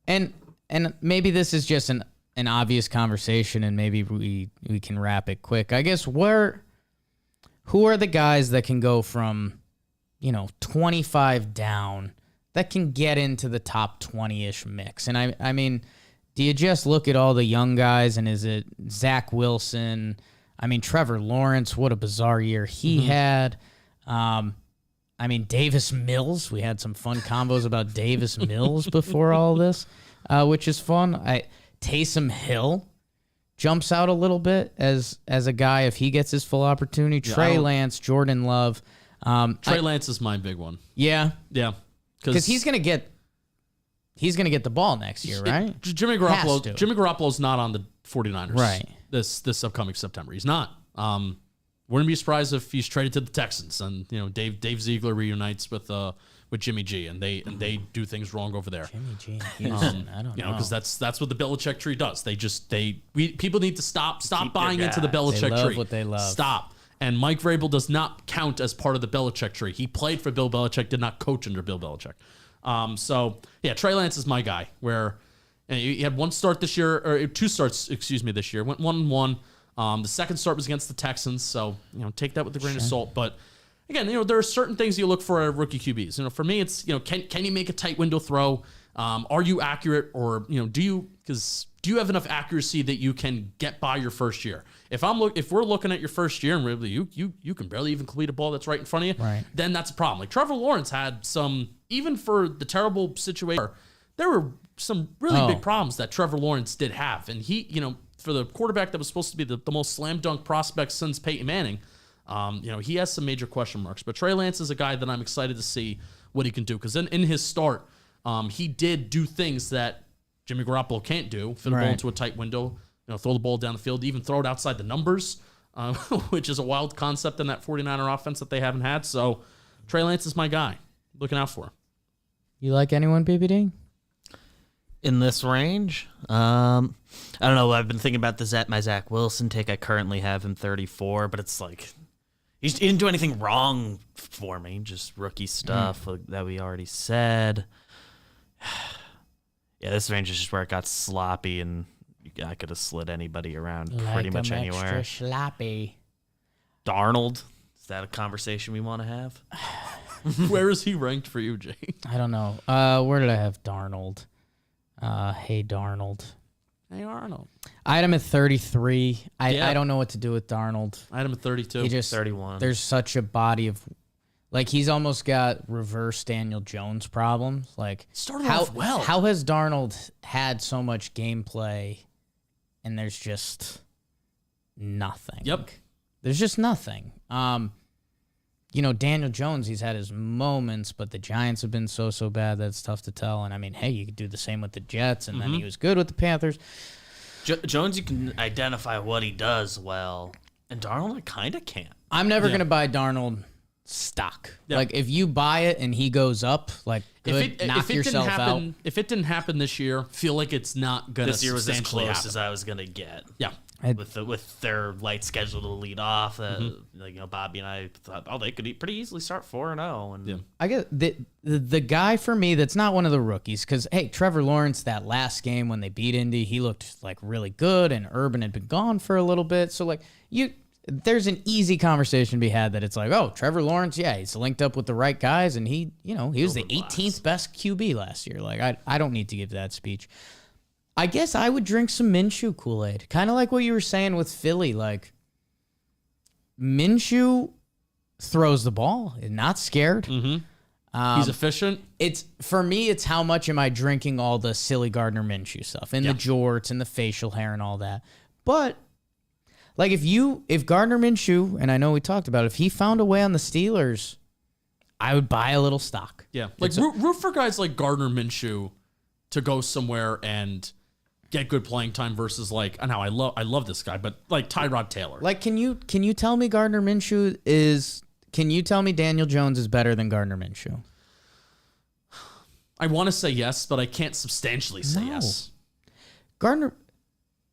[SPEAKER 2] and maybe this is just an obvious conversation, and maybe we can wrap it quick. I guess who are the guys that can go from 25 down that can get into the top 20-ish mix? And I mean, do you just look at all the young guys, and is it Zack Wilson? I mean, Trevor Lawrence, what a bizarre year he had. I mean, Davis Mills. We had some fun combos about Davis Mills before all this, which is fun. Taysom Hill jumps out a little bit as a guy if he gets his full opportunity. Trey Lance, Jordan Love.
[SPEAKER 3] Trey Lance is my big one.
[SPEAKER 2] Yeah.
[SPEAKER 3] Yeah.
[SPEAKER 2] Because he's gonna get the ball next year, right?
[SPEAKER 3] Jimmy Garoppolo's not on the 49ers
[SPEAKER 2] right
[SPEAKER 3] this upcoming September. He's not. Wouldn't be surprised if he's traded to the Texans, and Dave Ziegler reunites with Jimmy G, and they do things wrong over there.
[SPEAKER 2] Jimmy G, Houston, I don't know,
[SPEAKER 3] because that's what the Belichick tree does. People need to stop buying into the Belichick
[SPEAKER 2] they love
[SPEAKER 3] tree.
[SPEAKER 2] What they love.
[SPEAKER 3] Stop. And Mike Vrabel does not count as part of the Belichick tree. He played for Bill Belichick, did not coach under Bill Belichick. Trey Lance is my guy. Where he had one start this year, or two starts, this year. Went 1-1. The second start was against the Texans, so take that with a grain of salt. But again, there are certain things you look for at rookie QBs. For me, it's can you make a tight window throw? Are you accurate, or do you have enough accuracy that you can get by your first year? If we're looking at your first year and really you can barely even complete a ball that's right in front of you,
[SPEAKER 2] right,
[SPEAKER 3] then that's a problem. Like Trevor Lawrence had some, even for the terrible situation, there were some really big problems that Trevor Lawrence did have, and he for the quarterback that was supposed to be the most slam dunk prospect since Peyton Manning, he has some major question marks. But Trey Lance is a guy that I'm excited to see what he can do, because in his start, he did do things that Jimmy Garoppolo can't do: fit the ball into a tight window, throw the ball down the field, even throw it outside the numbers, which is a wild concept in that 49er offense that they haven't had. So Trey Lance is my guy. Looking out for him.
[SPEAKER 2] You like anyone, BBD?
[SPEAKER 4] In this range? I don't know. I've been thinking about my Zack Wilson take. I currently have him 34, but it's like he didn't do anything wrong for me. Just rookie stuff that we already said. Yeah, this range is just where it got sloppy, and I could have slid anybody around pretty much anywhere.
[SPEAKER 2] Extra sloppy.
[SPEAKER 4] Darnold, is that a conversation we want to have?
[SPEAKER 3] Where is he ranked for you, Jay?
[SPEAKER 2] I don't know. Where did I have Darnold? Hey Darnold.
[SPEAKER 3] Hey Arnold.
[SPEAKER 2] I had him at 33. I don't know what to do with Darnold.
[SPEAKER 3] I had him at 32.
[SPEAKER 2] He just
[SPEAKER 4] 31.
[SPEAKER 2] There's such a body of, like, he's almost got reverse Daniel Jones problems. Like,
[SPEAKER 3] started off well.
[SPEAKER 2] How has Darnold had so much gameplay and there's just nothing?
[SPEAKER 3] Yep.
[SPEAKER 2] There's just nothing. Daniel Jones, he's had his moments, but the Giants have been so bad that it's tough to tell. And I mean, hey, you could do the same with the Jets, and then he was good with the Panthers.
[SPEAKER 4] Jones, you can identify what he does well, and Darnold, I kind of can't.
[SPEAKER 2] I'm never going to buy Darnold stock. Yeah. Like, if you buy it and he goes up, like, good, knock yourself out.
[SPEAKER 3] If it didn't happen this year, feel like it's not going to
[SPEAKER 4] This year was as close
[SPEAKER 3] happen.
[SPEAKER 4] as I was going to get.
[SPEAKER 3] Yeah.
[SPEAKER 4] With their light schedule to lead off, Bobby and I thought, they could pretty easily start 4-0. And
[SPEAKER 2] I guess the guy for me that's not one of the rookies, because hey, Trevor Lawrence, that last game when they beat Indy, he looked like really good, and Urban had been gone for a little bit. So like there's an easy conversation to be had that it's like, oh, Trevor Lawrence, yeah, he's linked up with the right guys, and he was the 18th best QB last year. Like I don't need to give that speech. I guess I would drink some Minshew Kool-Aid. Kind of like what you were saying with Philly. Like, Minshew throws the ball, not scared.
[SPEAKER 3] Mm-hmm. He's efficient.
[SPEAKER 2] For me, it's how much am I drinking all the silly Gardner Minshew stuff and the jorts and the facial hair and all that. But like if Gardner Minshew, and I know we talked about it, if he found a way on the Steelers, I would buy a little stock.
[SPEAKER 3] Yeah. Like root for guys like Gardner Minshew to go somewhere and get good playing time versus like, I know I love this guy, but like Tyrod Taylor.
[SPEAKER 2] Like, can you tell me Gardner Minshew is? Can you tell me Daniel Jones is better than Gardner Minshew?
[SPEAKER 3] I want to say yes, but I can't substantially say yes.
[SPEAKER 2] Gardner,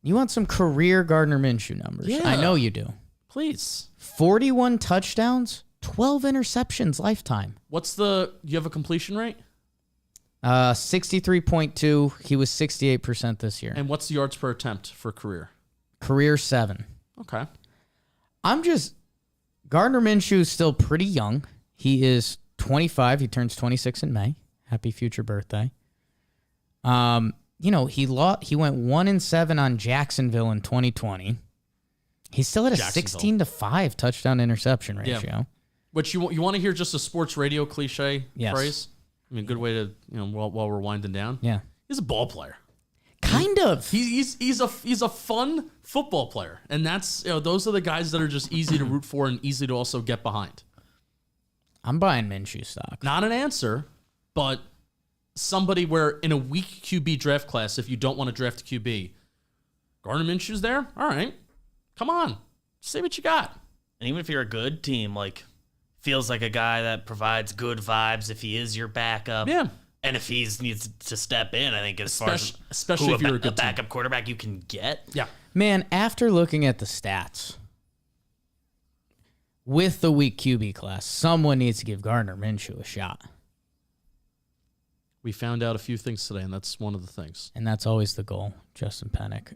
[SPEAKER 2] you want some career Gardner Minshew numbers?
[SPEAKER 3] Yeah.
[SPEAKER 2] I know you do.
[SPEAKER 3] Please.
[SPEAKER 2] 41 touchdowns, 12 interceptions lifetime.
[SPEAKER 3] You have a completion rate?
[SPEAKER 2] 63.2. He was 68% this year.
[SPEAKER 3] And what's the yards per attempt for career?
[SPEAKER 2] Career 7.
[SPEAKER 3] Okay.
[SPEAKER 2] Gardner Minshew is still pretty young. He is 25. He turns 26 in May. Happy future birthday. He went 1-7 on Jacksonville in 2020. He still had a 16-5 touchdown interception ratio.
[SPEAKER 3] Yeah. Which you want to hear just a sports radio cliche phrase? I mean, good way to, while we're winding down.
[SPEAKER 2] Yeah.
[SPEAKER 3] He's a ball player.
[SPEAKER 2] Kind of.
[SPEAKER 3] He's a fun football player. And that's, those are the guys that are just easy to root for and easy to also get behind.
[SPEAKER 2] I'm buying Minshew stock.
[SPEAKER 3] Not an answer, but somebody where in a weak QB draft class, if you don't want to draft a QB, Gardner Minshew's there? All right. Come on. Say what you got.
[SPEAKER 4] And even if you're a good team, like, feels like a guy that provides good vibes if he is your backup.
[SPEAKER 3] Yeah.
[SPEAKER 4] And if he needs to step in, I think
[SPEAKER 3] especially if you're a good
[SPEAKER 4] backup quarterback you can get.
[SPEAKER 3] Yeah.
[SPEAKER 2] Man, after looking at the stats, with the weak QB class, someone needs to give Gardner Minshew a shot.
[SPEAKER 3] We found out a few things today, and that's one of the things.
[SPEAKER 2] And that's always the goal, Justin Pennick.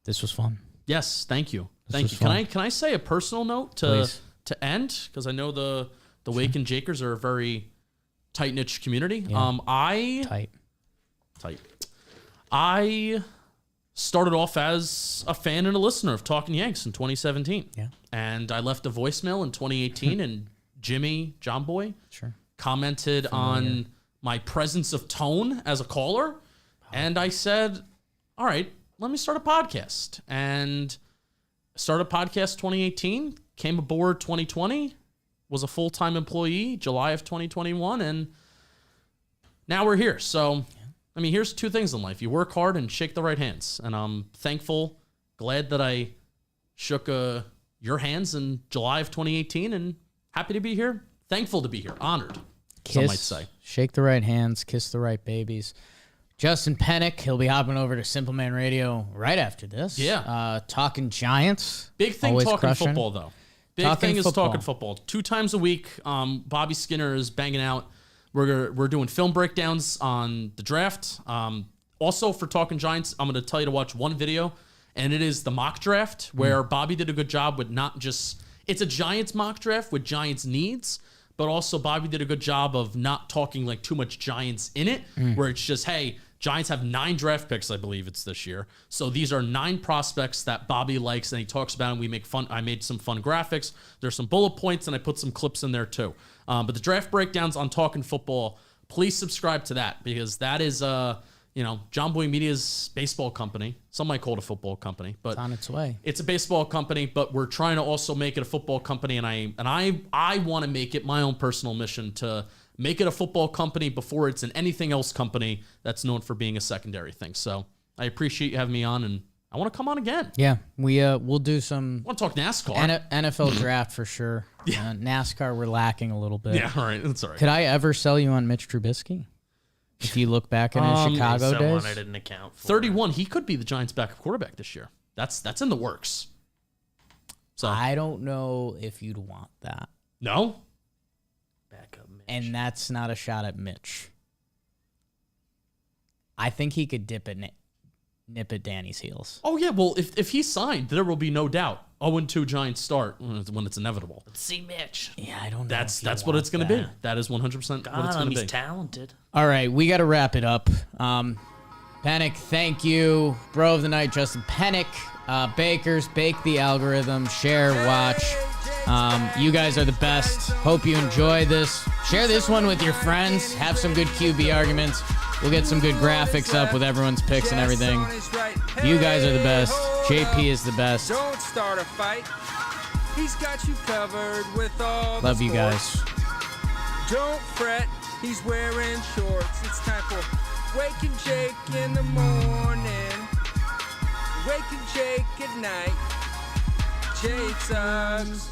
[SPEAKER 2] This was fun.
[SPEAKER 3] Yes, thank you. Thank you. Can I say a personal note to end? Because I know the Wake and Jakers are a very tight-knit community.
[SPEAKER 2] Yeah.
[SPEAKER 3] Tight. I started off as a fan and a listener of Talking Yanks in 2017.
[SPEAKER 2] Yeah.
[SPEAKER 3] And I left a voicemail in 2018, and Jimmy, JOMBOY, commented on my presence of tone as a caller. And I said, all right, let me start a podcast. And started a podcast 2018, came aboard 2020, was a full-time employee July of 2021, and now we're here. So, I mean, here's two things in life. You work hard and shake the right hands. And I'm thankful, glad that I shook your hands in July of 2018, and happy to be here. Thankful to be here. Honored, some might say.
[SPEAKER 2] Shake the right hands, kiss the right babies. Justin Pennick, he'll be hopping over to Simple Man Radio right after this.
[SPEAKER 3] Yeah.
[SPEAKER 2] Talking Giants.
[SPEAKER 3] Big thing
[SPEAKER 2] Always
[SPEAKER 3] talking
[SPEAKER 2] crushing.
[SPEAKER 3] football, though. Big thing is talking football. 2 times a week, Bobby Skinner is banging out. We're doing film breakdowns on the draft. Also, for Talking Giants, I'm going to tell you to watch one video, and it is the mock draft, where Bobby did a good job with not just... It's a Giants mock draft with Giants needs, but also Bobby did a good job of not talking like too much Giants in it, where it's just, hey, Giants have 9 draft picks, I believe it's this year. So these are 9 prospects that Bobby likes, and he talks about, and we make fun. I made some fun graphics. There's some bullet points, and I put some clips in there too. But the draft breakdowns on Talking Football, please subscribe to that, because that is, JOMBOY Media's baseball company. Some might call it a football company, but
[SPEAKER 2] It's on its way.
[SPEAKER 3] It's a baseball company, but we're trying to also make it a football company, and I want to make it my own personal mission to make it a football company before it's an anything else company that's known for being a secondary thing. So I appreciate you having me on, and I want to come on again.
[SPEAKER 2] Yeah, we'll do some...
[SPEAKER 3] I want to talk NASCAR.
[SPEAKER 2] NFL draft for sure. Yeah. NASCAR, we're lacking a little bit.
[SPEAKER 3] Yeah, all right. That's all right.
[SPEAKER 2] Could I ever sell you on Mitch Trubisky? If you look back in his Chicago days?
[SPEAKER 4] I didn't account for.
[SPEAKER 3] 31. He could be the Giants' backup quarterback this year. That's in the works. So
[SPEAKER 2] I don't know if you'd want that.
[SPEAKER 3] No?
[SPEAKER 4] Backup Mitch.
[SPEAKER 2] And that's not a shot at Mitch. I think he could nip at Danny's heels.
[SPEAKER 3] Oh, yeah. Well, if he's signed, there will be no doubt 0-2 Giants start when it's inevitable.
[SPEAKER 4] Let's see Mitch.
[SPEAKER 2] Yeah, I don't know.
[SPEAKER 3] That's what it's going to be. That is 100% what it's going to be.
[SPEAKER 4] He's talented.
[SPEAKER 2] All right, we got to wrap it up. Pennick, thank you. Bro of the night, Justin Pennick. Bakers, bake the algorithm. Share, watch. You guys are the best. Hope you enjoy this. Share this one with your friends. Have some good QB arguments. We'll get some good graphics up with everyone's picks and everything. You guys are the best. JP is the best.
[SPEAKER 1] Don't start a fight. He's got you covered with all
[SPEAKER 2] Love
[SPEAKER 1] the
[SPEAKER 2] you
[SPEAKER 1] sports.
[SPEAKER 2] guys.
[SPEAKER 1] Don't fret, he's wearing shorts. It's time for Waking Jake in the morning, Waking Jake at night. Jake sucks.